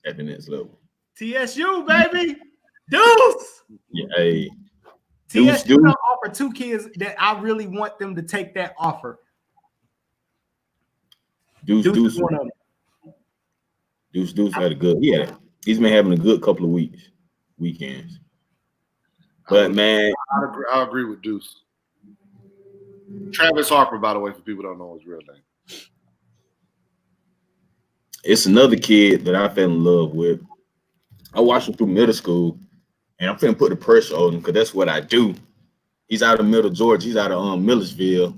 C: at the next level.
B: TSU, baby, Deuce.
C: Yeah, hey.
B: TSU gonna offer two kids that I really want them to take that offer.
C: Deuce had a good. Yeah, he's been having a good couple of weekends. But man,
A: I agree with Deuce. Travis Harper, by the way, for people who don't know his real name.
C: It's another kid that I fell in love with. I watched him through middle school, and I'm finna put the pressure on him because that's what I do. He's out of Middle Georgia. He's out of Millersville.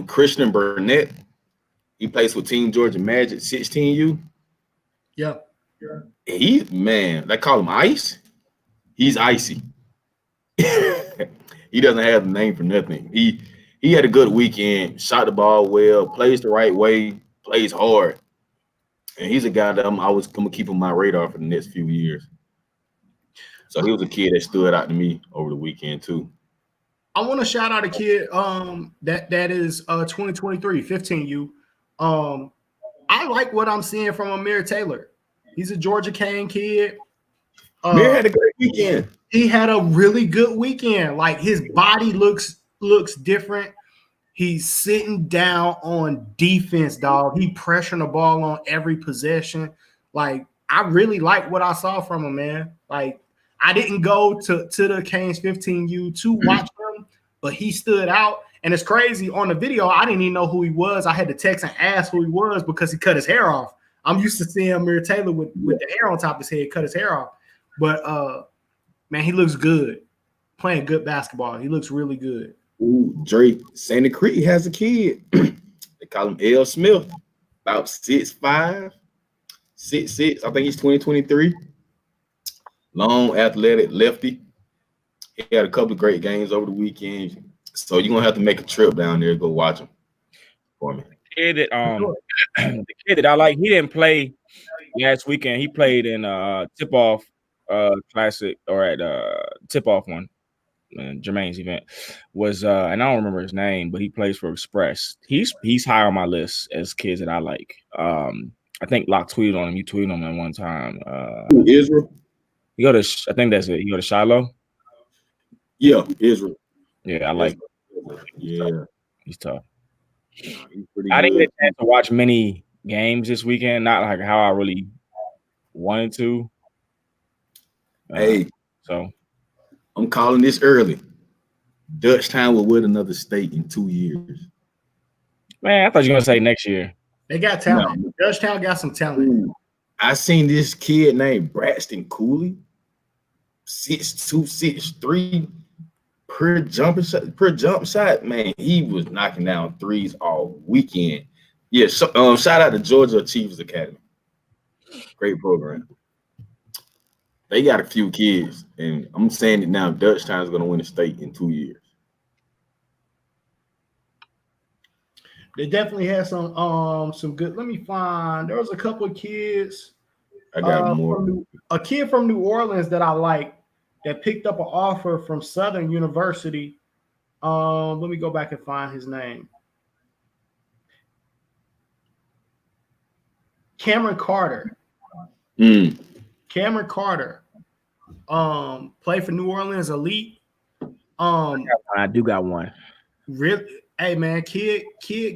C: Christian Burnett. He plays for Team Georgia Magic 16U.
B: Yeah.
C: They call him Ice. He's icy. He doesn't have a name for nothing. He had a good weekend, shot the ball well, plays the right way, plays hard. And he's a guy that I'm always going to keep on my radar for the next few years. So he was a kid that stood out to me over the weekend too.
B: I want to shout out a kid that is 2023, 15U. I like what I'm seeing from Amir Taylor. He's a Georgia Cane kid.
C: Amir had a great weekend.
B: He had a really good weekend. Like his body looks different. He's sitting down on defense, dog. He pressuring the ball on every possession. Like I really like what I saw from him, man. Like I didn't go to the Canes 15U to watch him, but he stood out. And it's crazy on the video. I didn't even know who he was. I had to text and ask who he was because he cut his hair off. I'm used to seeing Amir Taylor with the hair on top of his head, cut his hair off. But man, he looks good. Playing good basketball. He looks really good.
C: Ooh, Drake, Santa Cruz has a kid. They call him L. Smith. About 6'5", 6'6". I think he's 2023. Long, athletic, lefty. He had a couple of great games over the weekend. So you're gonna have to make a trip down there to go watch him for me.
D: The kid that I like, he didn't play last weekend. He played in tip-off classic or at tip-off one. Jermaine's event was and I don't remember his name, but he plays for Express. He's high on my list as kids that I like. I think Locke tweeted on him. You tweeted on him at one time.
C: Israel.
D: I think that's it. You go to Shiloh.
C: Yeah, Israel.
D: Yeah, I like.
C: Yeah,
D: he's tough.
C: I
D: didn't get a chance to watch many games this weekend. Not like how I really wanted to. So
C: I'm calling this early. Dutchtown will win another state in 2 years.
D: Man, I thought you were gonna say next year.
B: They got talent. No. Dutchtown got some talent.
C: I seen this kid named Braxton Cooley, 6'2", 6'3", per jump shot. Man, he was knocking down threes all weekend. Yeah, so, shout out to Georgia Chiefs Academy. Great program. They got a few kids, and I'm saying it now. Dutchtown is going to win the state in 2 years.
B: They definitely had some good. Let me find. There was a couple of kids.
C: I got more.
B: A kid from New Orleans that I like that picked up an offer from Southern University. Let me go back and find his name. Cameron Carter. Cameron Carter. Played for New Orleans Elite.
D: I do got one.
B: Really, hey man, kid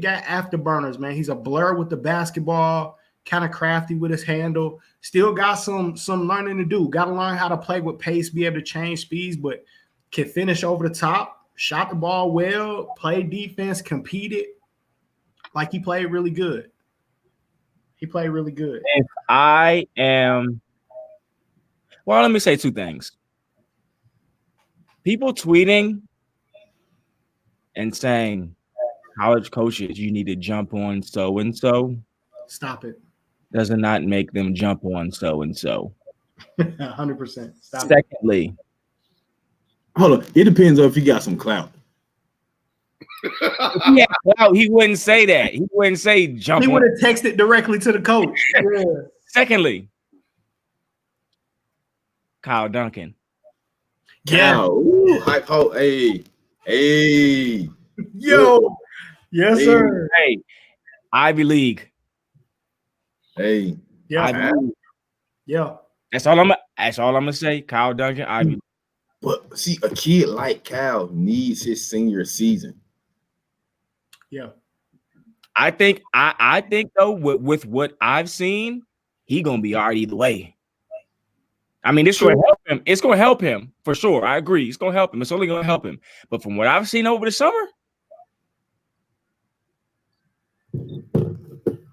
B: got afterburners, man. He's a blur with the basketball, kind of crafty with his handle. Still got some learning to do. Got to learn how to play with pace, be able to change speeds, but can finish over the top. Shot the ball well, played defense, competed. Like he played really good. He played really good.
D: If I am, well, let me say two things. People tweeting and saying, college coaches, you need to jump on so-and-so.
B: Stop it.
D: Does not make them jump on so-and-so.
B: 100%. Stop
D: Secondly.
B: it.
C: Hold on. It depends on if you got some clout.
D: If he had clout, he wouldn't say that. He wouldn't say jump.
B: He would have texted directly to the coach. Yeah.
D: Secondly, Kyle Duncan.
B: Yeah.
C: Ooh, hype ho. Hey.
B: Yo. Yes,
C: Hey.
B: sir.
D: Hey, Ivy League.
C: Hey.
B: Yeah.
D: Ivy League.
B: Yeah.
D: That's all I'm gonna say. Kyle Duncan, Ivy League.
C: But see, a kid like Cal needs his senior season.
B: Yeah.
D: I think though, with what I've seen, he gonna be all right either way. I mean, it's gonna help him. It's gonna help him for sure. I agree. It's gonna help him. It's only gonna help him. But from what I've seen over the summer,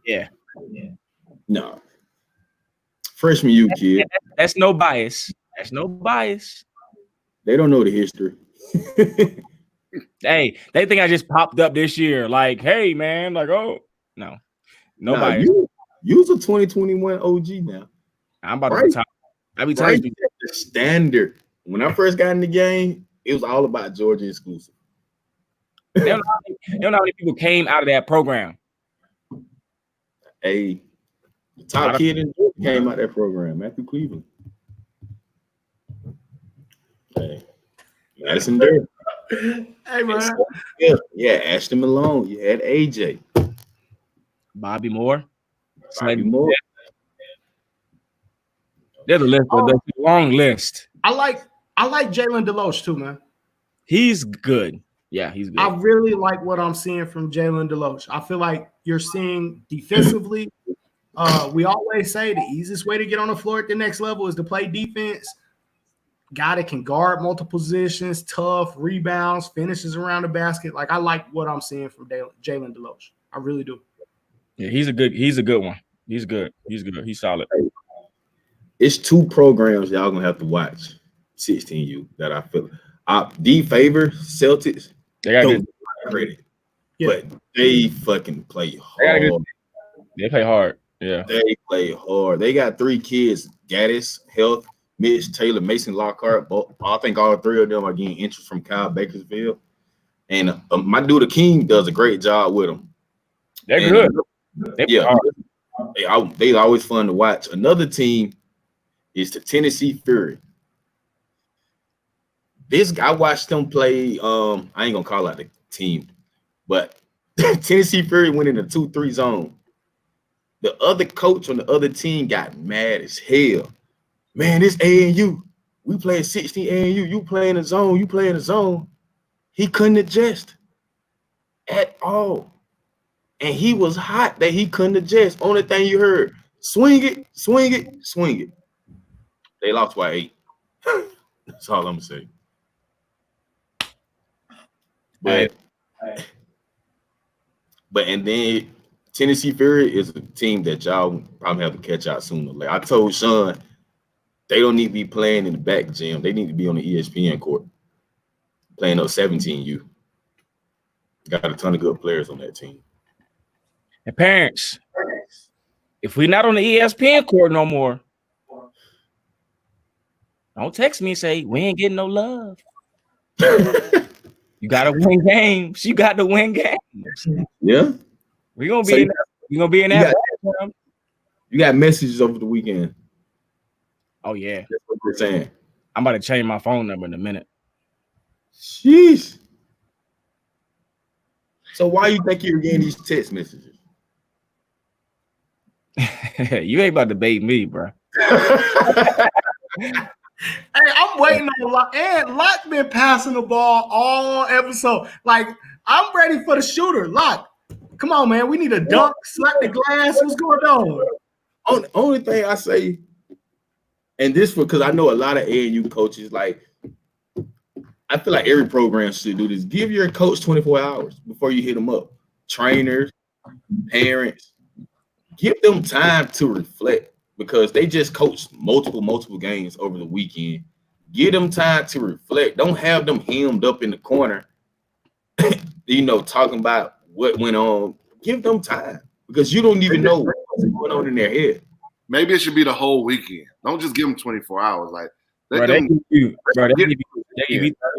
D: yeah.
C: No. Freshman you kid.
D: That's no bias. That's no bias.
C: They don't know the history.
D: Hey, they think I just popped up this year. Like, hey, man, like, oh, no bias.
C: You was a 2021 OG now.
D: I'm about to
C: Right.
D: retire. I be telling you.
C: The standard. When I first got in the game, it was all about Georgia exclusive.
D: They don't know how many people came out of that program.
C: Hey, the top kid in Georgia came out of that program, Matthew Cleveland. Hey, Madison Durr.
B: Hey, man.
C: Yeah, Ashton Malone. You had AJ.
D: Bobby Moore.
C: Bobby Moore.
D: There's a list. There's a long list.
B: I like Jalen Deloach too, man.
D: He's good. Yeah, he's good.
B: I really like what I'm seeing from Jalen Deloach. I feel like you're seeing defensively. We always say the easiest way to get on the floor at the next level is to play defense. Guy that can guard multiple positions, tough, rebounds, finishes around the basket. Like, I like what I'm seeing from Jalen Deloach. I really do.
D: Yeah, he's a good one. He's good. He's solid.
C: It's two programs y'all gonna have to watch. 16U that I feel. D favor Celtics.
D: They got
C: good credit, but they fucking play hard.
D: They play hard. Yeah,
C: they play hard. They got three kids: Gaddis, Health, Mitch Taylor, Mason Lockhart. I think all three of them are getting interest from Kyle Bakersfield, and my dude Akeem does a great job with them.
D: They're good.
C: They always fun to watch. Another team is the Tennessee Fury. I watched them play. I ain't gonna call out the team, but Tennessee Fury went in a 2-3 zone. The other coach on the other team got mad as hell. Man, this ANU. We playing 16 ANU. You playing a zone. You playing a zone. He couldn't adjust at all. And he was hot that he couldn't adjust. Only thing you heard, swing it, swing it, swing it. They lost by 8. That's all I'm gonna say. But and then Tennessee Fury is a team that y'all probably have to catch out sooner or later. I told Sean they don't need to be playing in the back gym. They need to be on the ESPN court playing up 17U. Got a ton of good players on that team.
D: And parents, if we're not on the ESPN court no more, don't text me and say we ain't getting no love. You gotta win games. You got to win games.
C: Yeah.
D: We're gonna be in that.
C: You got messages over the weekend.
D: Oh yeah.
C: That's what you're saying.
D: I'm about to change my phone number in a minute.
C: Sheesh. So why you think you're getting these text messages?
D: You ain't about to bait me, bro.
B: Hey, I'm waiting on Locke. And Locke been passing the ball all episode. Like, I'm ready for the shooter. Locke, come on, man. We need a dunk, slap the glass. What's going on?
C: Only thing I say, and this because I know a lot of AAU coaches, like, I feel like every program should do this. Give your coach 24 hours before you hit them up. Trainers, parents, give them time to reflect. Because they just coached multiple games over the weekend. Give them time to reflect. Don't have them hemmed up in the corner, talking about what went on. Give them time because you don't even know what's going on in their head.
A: Maybe it should be the whole weekend. Don't just give them 24 hours. Like,
D: they give you 30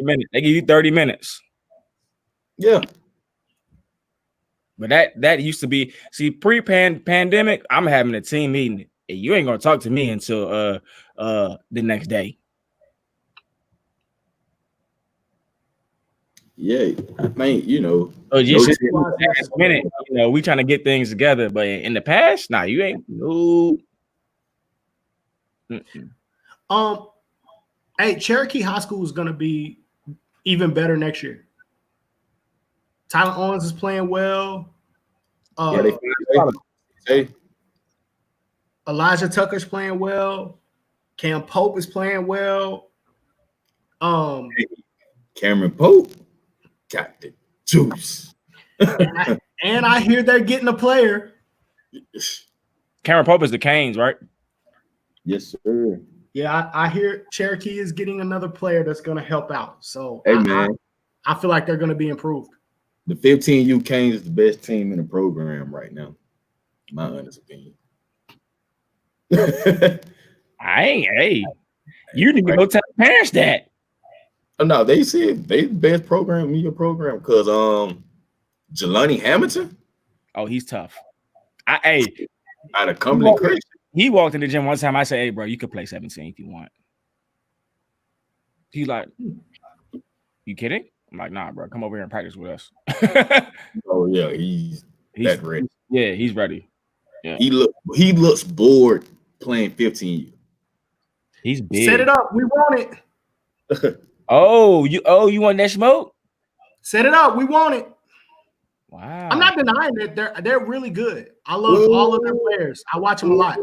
D: minutes. They give you 30 minutes.
C: Yeah.
D: But that used to be, pre-pandemic, I'm having a team meeting. You ain't gonna talk to me until the next day.
C: Yeah, I think
D: just last minute, we trying to get things together, but in the past, nah, you ain't. No.
B: Hey, Cherokee High School is gonna be even better next year. Tyler Owens is playing well. Elijah Tucker's playing well. Cam Pope is playing well.
C: Cameron Pope got the juice.
B: and I hear they're getting a player.
D: Cameron Pope is the Canes, right?
C: Yes, sir.
B: Yeah, I hear Cherokee is getting another player that's going to help out. So,
C: hey, man,
B: I feel like they're going to be improved.
C: The 15U Canes is the best team in the program right now. My honest opinion.
D: Hey, you need to go tell the parents that.
C: Oh, no, they said they the best program in your program because Jelani Hamilton.
D: Oh, he's tough.
C: Out of Cumberland Creek.
D: He walked in the gym one time. I said, "Hey, bro, you could play 17 if you want." He's like, "You kidding?" I'm like, "Nah, bro, come over here and practice with us."
C: Oh yeah, he's that ready.
D: Yeah, he's ready. Yeah,
C: he looks bored playing 15U.
D: He's big.
B: Set it up. We want it.
D: You want that smoke?
B: Set it up. We want it.
D: Wow.
B: I'm not denying that they're really good. I love all of their players. I watch them a lot.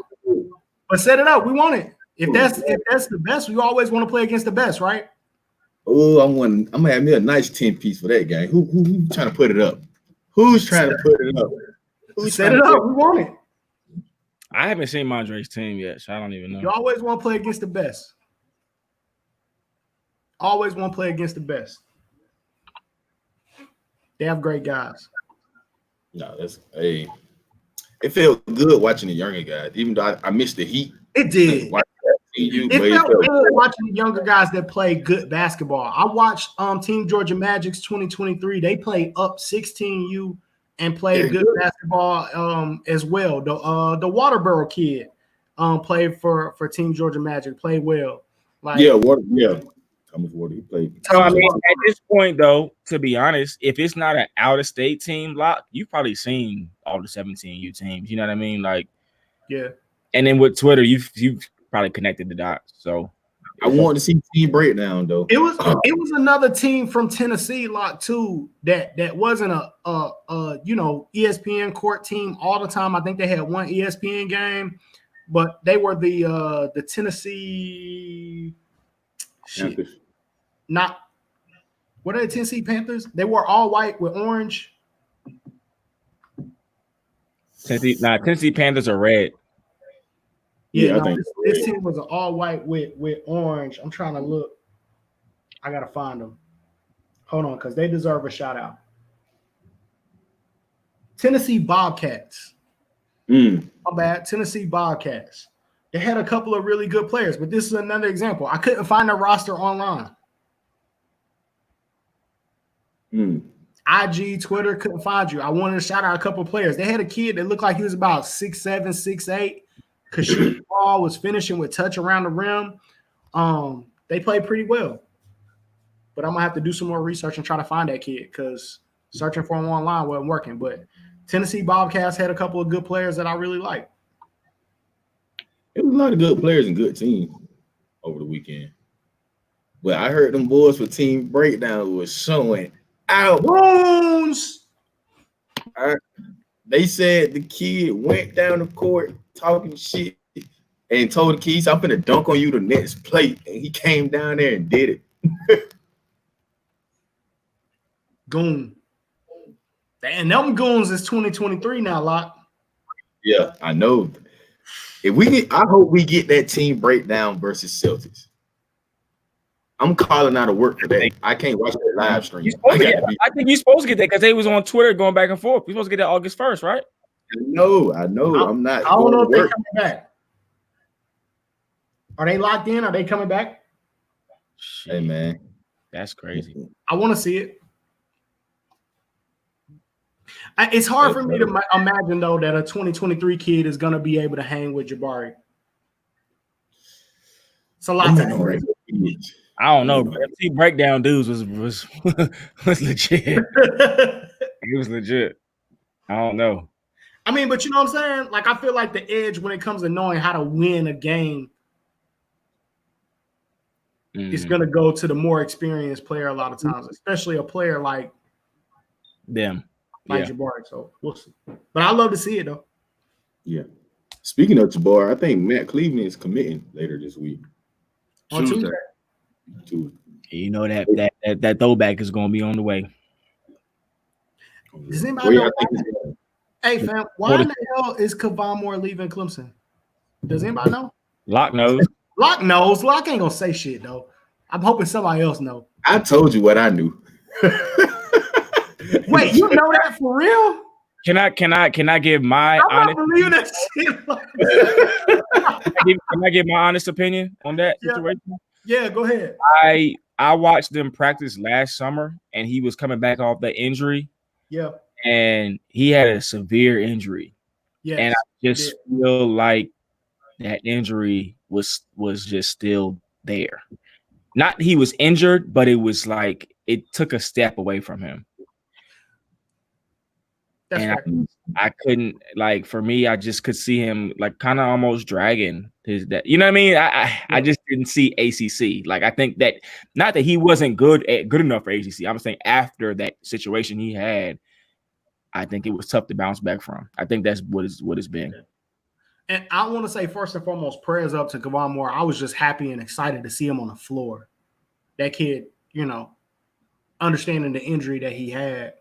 B: But set it up. We want it. If that's the best, we always want to play against the best, right?
C: Oh, I'm gonna have me a nice 10 piece for that game. Who trying to put it up? Who's trying to put it up?
B: Set it up. We want it.
D: I haven't seen Mondre's team yet, so I don't even know.
B: You always want to play against the best. Always want to play against the best. They have great guys.
C: No, it felt good watching the younger guys, even though I missed the heat.
B: It did. It felt good watching the younger guys that play good basketball. I watched Team Georgia Magic's 2023. They played up 16U and played good basketball as well. The Waterboro kid played for Team Georgia Magic, played well.
C: Thomas Water, he played.
D: So I mean, at this point, though, to be honest, if it's not an out-of-state team lock, you've probably seen all the 17U teams. You know what I mean? Like,
B: yeah.
D: And then with Twitter, you've probably connected the dots. So
C: I want to see team breakdown though.
B: It was another team from Tennessee lock too that wasn't a ESPN court team all the time. I think they had one ESPN game, but they were the Tennessee
C: Panthers.
B: Not what are the Tennessee Panthers? They were all white with orange.
D: Tennessee Panthers are red.
B: Yeah, this team was an all white with orange. I'm trying to look. I gotta find them. Hold on, because they deserve a shout out. Tennessee Bobcats.
C: My
B: bad. Tennessee Bobcats. They had a couple of really good players, but this is another example. I couldn't find their roster online. IG, Twitter, couldn't find you. I wanted to shout out a couple of players. They had a kid that looked like he was about 6'7", 6'8", because shooting ball, was finishing with touch around the rim. They played pretty well. But I'm going to have to do some more research and try to find that kid because searching for him online wasn't working. But Tennessee Bobcats had a couple of good players that I really like.
C: There was a lot of good players and good teams over the weekend. But I heard them boys for Team Breakdown was showing out.
B: Wounds.
C: They said the kid went down the court talking shit and told the kids, I'm finna dunk on you the next play. And he came down there and did it.
B: Goon. And them goons is 2023 now, Lock.
C: Yeah, I know. I hope we get that Team Breakdown versus Celtics. I'm calling out of work for that. I can't watch that live stream.
D: I think you're supposed to get that because they was on Twitter going back and forth. You're supposed to get that August 1st, right?
C: I know. I'm not.
B: I don't know if they're coming back. Are they locked in? Are they coming back?
C: Hey, man.
D: That's crazy.
B: I want to see it. It's hard for me to imagine, though, that a 2023 kid is going to be able to hang with Jabari. It's a lot to hang.
D: I don't know. FC Breakdown dudes was legit. It was legit. I don't know.
B: I mean, but you know what I'm saying? Like, I feel like the edge when it comes to knowing how to win a game is going to go to the more experienced player a lot of times, especially a player like
D: them.
B: Like Jabari. So we'll see. But I love to see it, though.
C: Yeah. Speaking of Jabari, I think Matt Cleveland is committing later this week.
B: On Tuesday.
D: You know that throwback is going to be on the way.
B: Does anybody know? Hey, fam, why in the hell is Kevon Moore leaving Clemson? Does anybody know?
D: Lock knows.
B: Lock knows. Lock ain't going to say shit, though. I'm hoping somebody else know.
C: I told you what I knew.
B: Wait, you know that for real?
D: Can I give my honest?
B: Believe that shit.
D: Can I give my honest opinion on that situation?
B: Yeah, go ahead.
D: I watched them practice last summer, and he was coming back off the injury.
B: Yeah,
D: and he had a severe injury. Yeah, and I just feel like that injury was just still there. Not he was injured, but it was like it took a step away from him. That's and I couldn't, like, for me, I just could see him like kind of almost dragging his that. You know what I mean? I just didn't see ACC. Like, I think that not that he wasn't good enough for ACC. I'm saying after that situation he had, I think it was tough to bounce back from. I think that's what it's been.
B: And I want to say first and foremost, prayers up to Kevon Moore. I was just happy and excited to see him on the floor. That kid, understanding the injury that he had,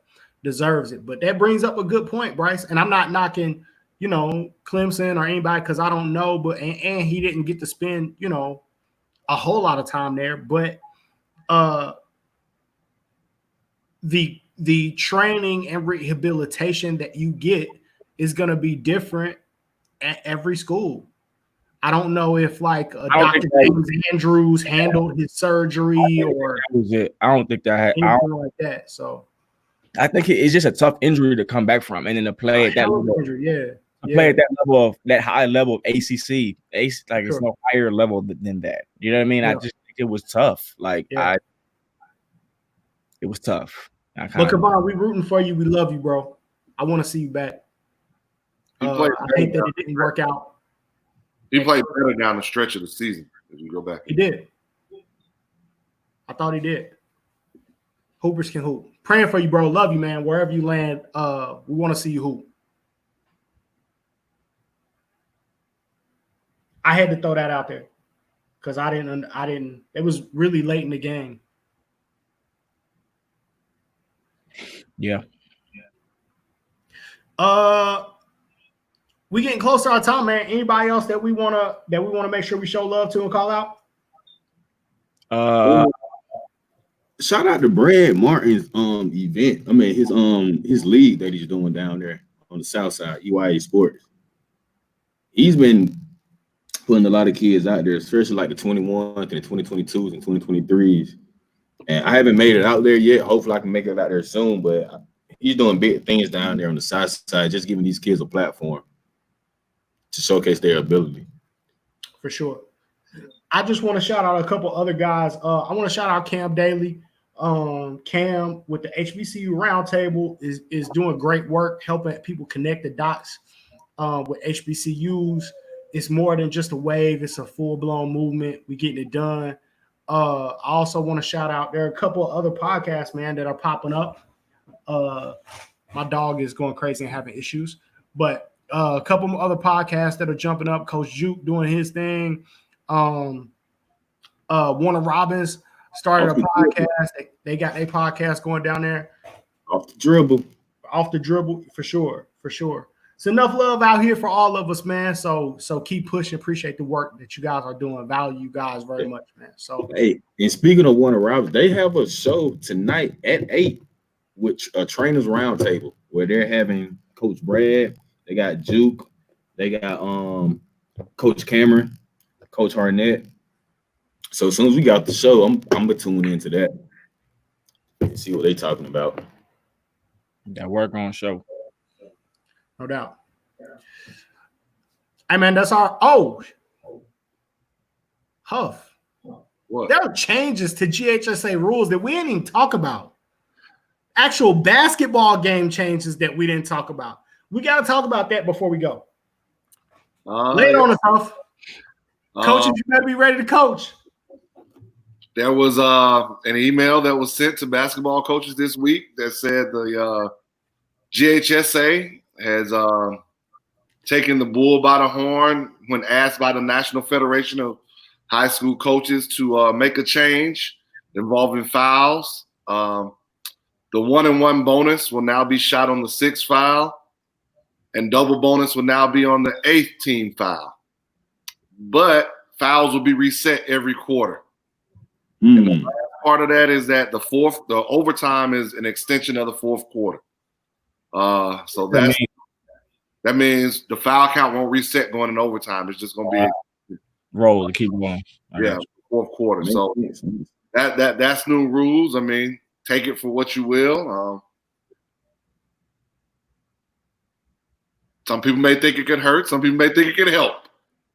B: deserves it. But that brings up a good point, Bryce. And I'm not knocking, Clemson or anybody because I don't know, but and he didn't get to spend, a whole lot of time there. But the training and rehabilitation that you get is going to be different at every school. I don't know if like Dr. James Andrews handled his surgery or
D: that was it. I don't think that had
B: anything like that. So
D: I think it's just a tough injury to come back from, and then to play at that level. Play at that level of that high level of ACC. It's no higher level than that. You know what I mean? Yeah. I just think it was tough. Like it was tough.
B: But Kevon, we rooting for you. We love you, bro. I want to see you back. I hate that it didn't work out.
A: He played better down the stretch of the season if you go back.
B: He did. I thought he did. Hoopers can hoop. Praying for you, bro. Love you, man. Wherever you land, we want to see you hoop. I had to throw that out there because I didn't. It was really late in the game.
D: Yeah.
B: We getting close to our time, man. Anybody else that we wanna make sure we show love to and call out?
C: Shout out to Brad Martin's event. I mean his league that he's doing down there. on the south side, EYA Sports. He's been putting a lot of kids out there, especially like the 21s and the 2022s and 2023s. And I haven't made it out there yet. Hopefully I can make it out there soon, but he's doing big things down there on the south side, just giving these kids a platform to showcase their ability.
B: For sure. I just want to shout out a couple other guys. I want to shout out Cam Daly. Cam with the HBCU Roundtable is doing great work helping people connect the dots with HBCUs. It's more than just a wave. It's a full-blown movement. We're getting it done. I also want to shout out, there are a couple of other podcasts, man, that are popping up. My dog is going crazy and having issues. But a couple of other podcasts that are jumping up. Coach Juke doing his thing. Warner Robins started a podcast. They got a podcast going down there.
C: Off the dribble,
B: for sure. It's enough love out here for all of us, man. So keep pushing. Appreciate the work that you guys are doing. Value you guys very much, man. So
C: hey, and speaking of Warner Robins, they have a show tonight at 8, which a trainers roundtable where they're having Coach Brad. They got Juke. They got Coach Cameron, Coach Harnett. So as soon as we got the show, I'm gonna tune into that and see what they talking about.
D: That work on show.
B: no doubt. Hey man, that's our Huff.
A: What?
B: There are changes to GHSA rules that we didn't even talk about. Actual basketball game changes that we didn't talk about. We got to talk about that before we go. Lay it on us, Huff. Coaches, you better be ready to coach.
A: There was an email that was sent to basketball coaches this week that said the GHSA has taken the bull by the horn when asked by the National Federation of High School Coaches to make a change involving fouls. The 1-and-1 bonus will now be shot on the 6th foul, and double bonus will now be on the 8th team foul. But fouls will be reset every quarter. And the last part of that is that the overtime is an extension of the 4th quarter. So that means the foul count won't reset going in overtime. It's just going to be
D: roll to keep going.
A: Yeah, 4th quarter. So that's new rules. I mean, take it for what you will. Some people may think it could hurt. Some people may think it could help.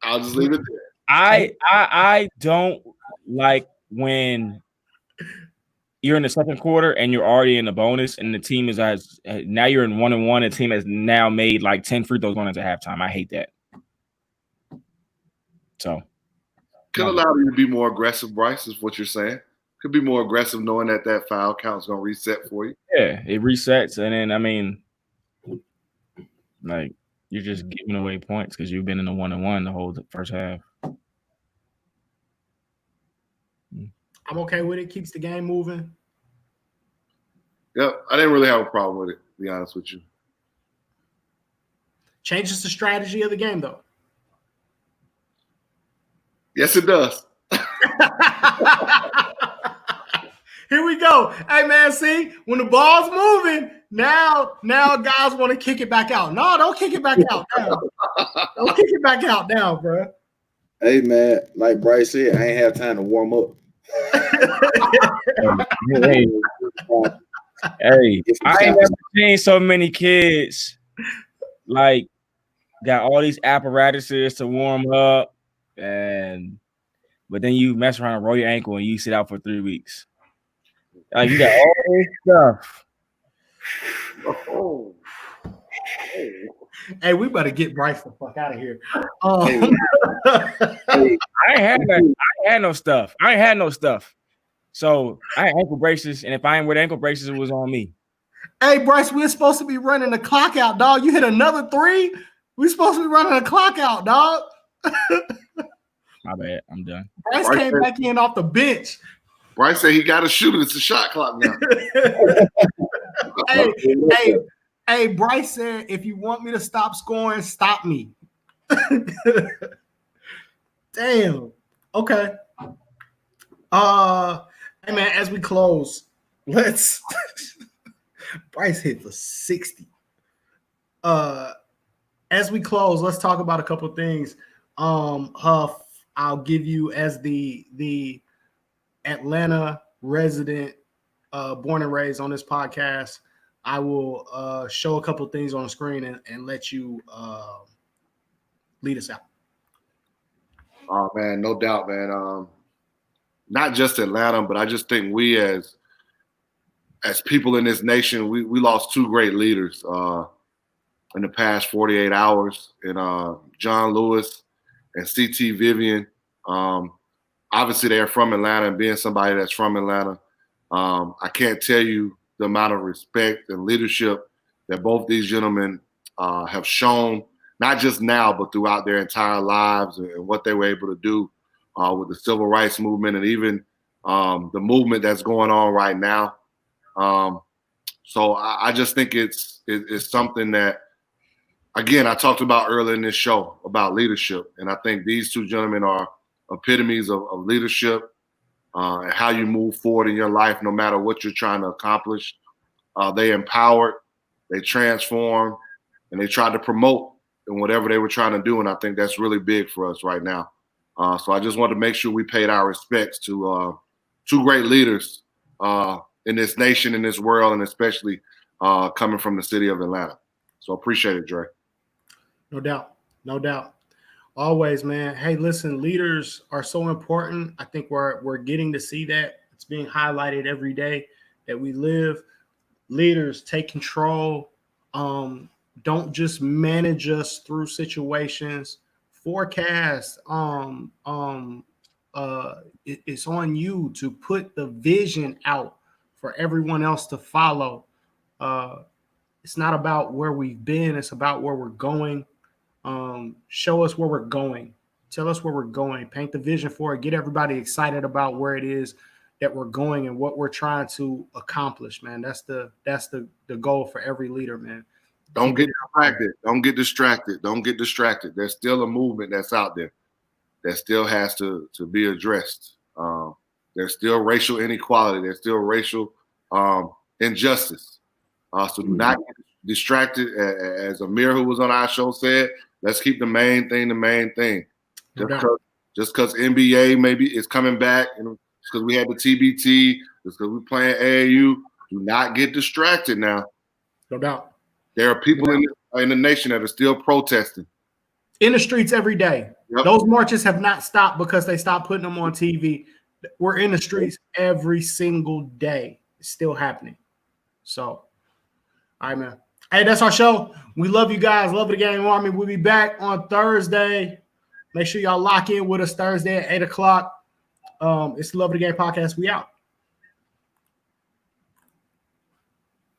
A: I'll just leave it there.
D: I don't like when you're in the second quarter and you're already in the bonus and the team is now you're in 1-and-1. The team has now made like 10 free throws going into halftime. I hate that. So
A: could allow you to be more aggressive, Bryce, is what you're saying. Could be more aggressive knowing that foul count is going to reset for you.
D: Yeah, it resets. And then, I mean, like, you're just giving away points because you've been in the 1-and-1 the whole first half.
B: I'm okay with it. Keeps the game moving.
A: Yep, I didn't really have a problem with it, to be honest with you.
B: Changes the strategy of the game, though.
A: Yes, it does.
B: Here we go. Hey, man, see? When the ball's moving, now guys want to kick it back out. No, don't kick it back out now. Don't kick it back out now, bro.
C: Hey, man, like Bryce said, I ain't have time to warm up.
D: Hey, I ain't never seen so many kids like got all these apparatuses to warm up, but then you mess around and roll your ankle and you sit out for 3 weeks. Like you got all this stuff.
B: Hey, we better get Bryce the fuck out of here.
D: I ain't had no stuff. So I had ankle braces, and if I ain't with ankle braces, it was on me.
B: Hey, Bryce, we're supposed to be running the clock out, dog. You hit another 3. We're supposed to be running the clock out, dog.
D: My bad. I'm done.
B: Bryce came back in off the bench.
A: Bryce said he got to shoot it. It's a shot clock now.
B: Hey, Bryce said, if you want me to stop scoring, stop me. Damn. Okay. Hey, man, as we close, let's – Bryce hit for 60. As we close, let's talk about a couple of things. Huff, I'll give you as the Atlanta resident, born and raised on this podcast. I will show a couple of things on the screen and let you lead us out.
A: Oh man, no doubt, man. Not just Atlanta, but I just think we as people in this nation, we lost two great leaders in the past 48 hours, in John Lewis and C.T. Vivian. Obviously, they're from Atlanta, and being somebody that's from Atlanta, I can't tell you the amount of respect and leadership that both these gentlemen have shown, not just now, but throughout their entire lives, and what they were able to do with the civil rights movement, and even the movement that's going on right now. So I just think it's something that, again, I talked about earlier in this show about leadership, and I think these two gentlemen are epitomes of leadership and how you move forward in your life, no matter what you're trying to accomplish. They empowered, they transformed, and they tried to promote in whatever they were trying to do, and I think that's really big for us right now. So I just wanted to make sure we paid our respects to two great leaders in this nation, in this world, and especially coming from the city of Atlanta. So appreciate it, Dre.
B: No doubt. No doubt. Always, man. Hey, listen, leaders are so important. I think we're getting to see that. It's being highlighted every day that we live. Leaders take control. Don't just manage us through situations. Forecast. It's on you to put the vision out for everyone else to follow. It's not about where we've been. It's about where we're going. Show us where we're going. Tell us where we're going. Paint the vision for it. Get everybody excited about where it is that we're going and what we're trying to accomplish, man. That's the goal for every leader, man.
A: Don't get distracted. Don't get distracted. Don't get distracted. There's still a movement that's out there that still has to be addressed. There's still racial inequality. There's still racial injustice. So do not get distracted. As Amir, who was on our show, said, let's keep the main thing the main thing. Just because NBA maybe is coming back, and because we had the TBT, just because we're playing AAU, do not get distracted now.
B: No doubt.
A: There are people in the nation that are still protesting.
B: In the streets every day. Yep. Those marches have not stopped because they stopped putting them on TV. We're in the streets every single day. It's still happening. So, all right, man. Hey, that's our show. We love you guys. Love the Game Army. We'll be back on Thursday. Make sure y'all lock in with us Thursday at 8 o'clock. It's the Love of the Game podcast. We out.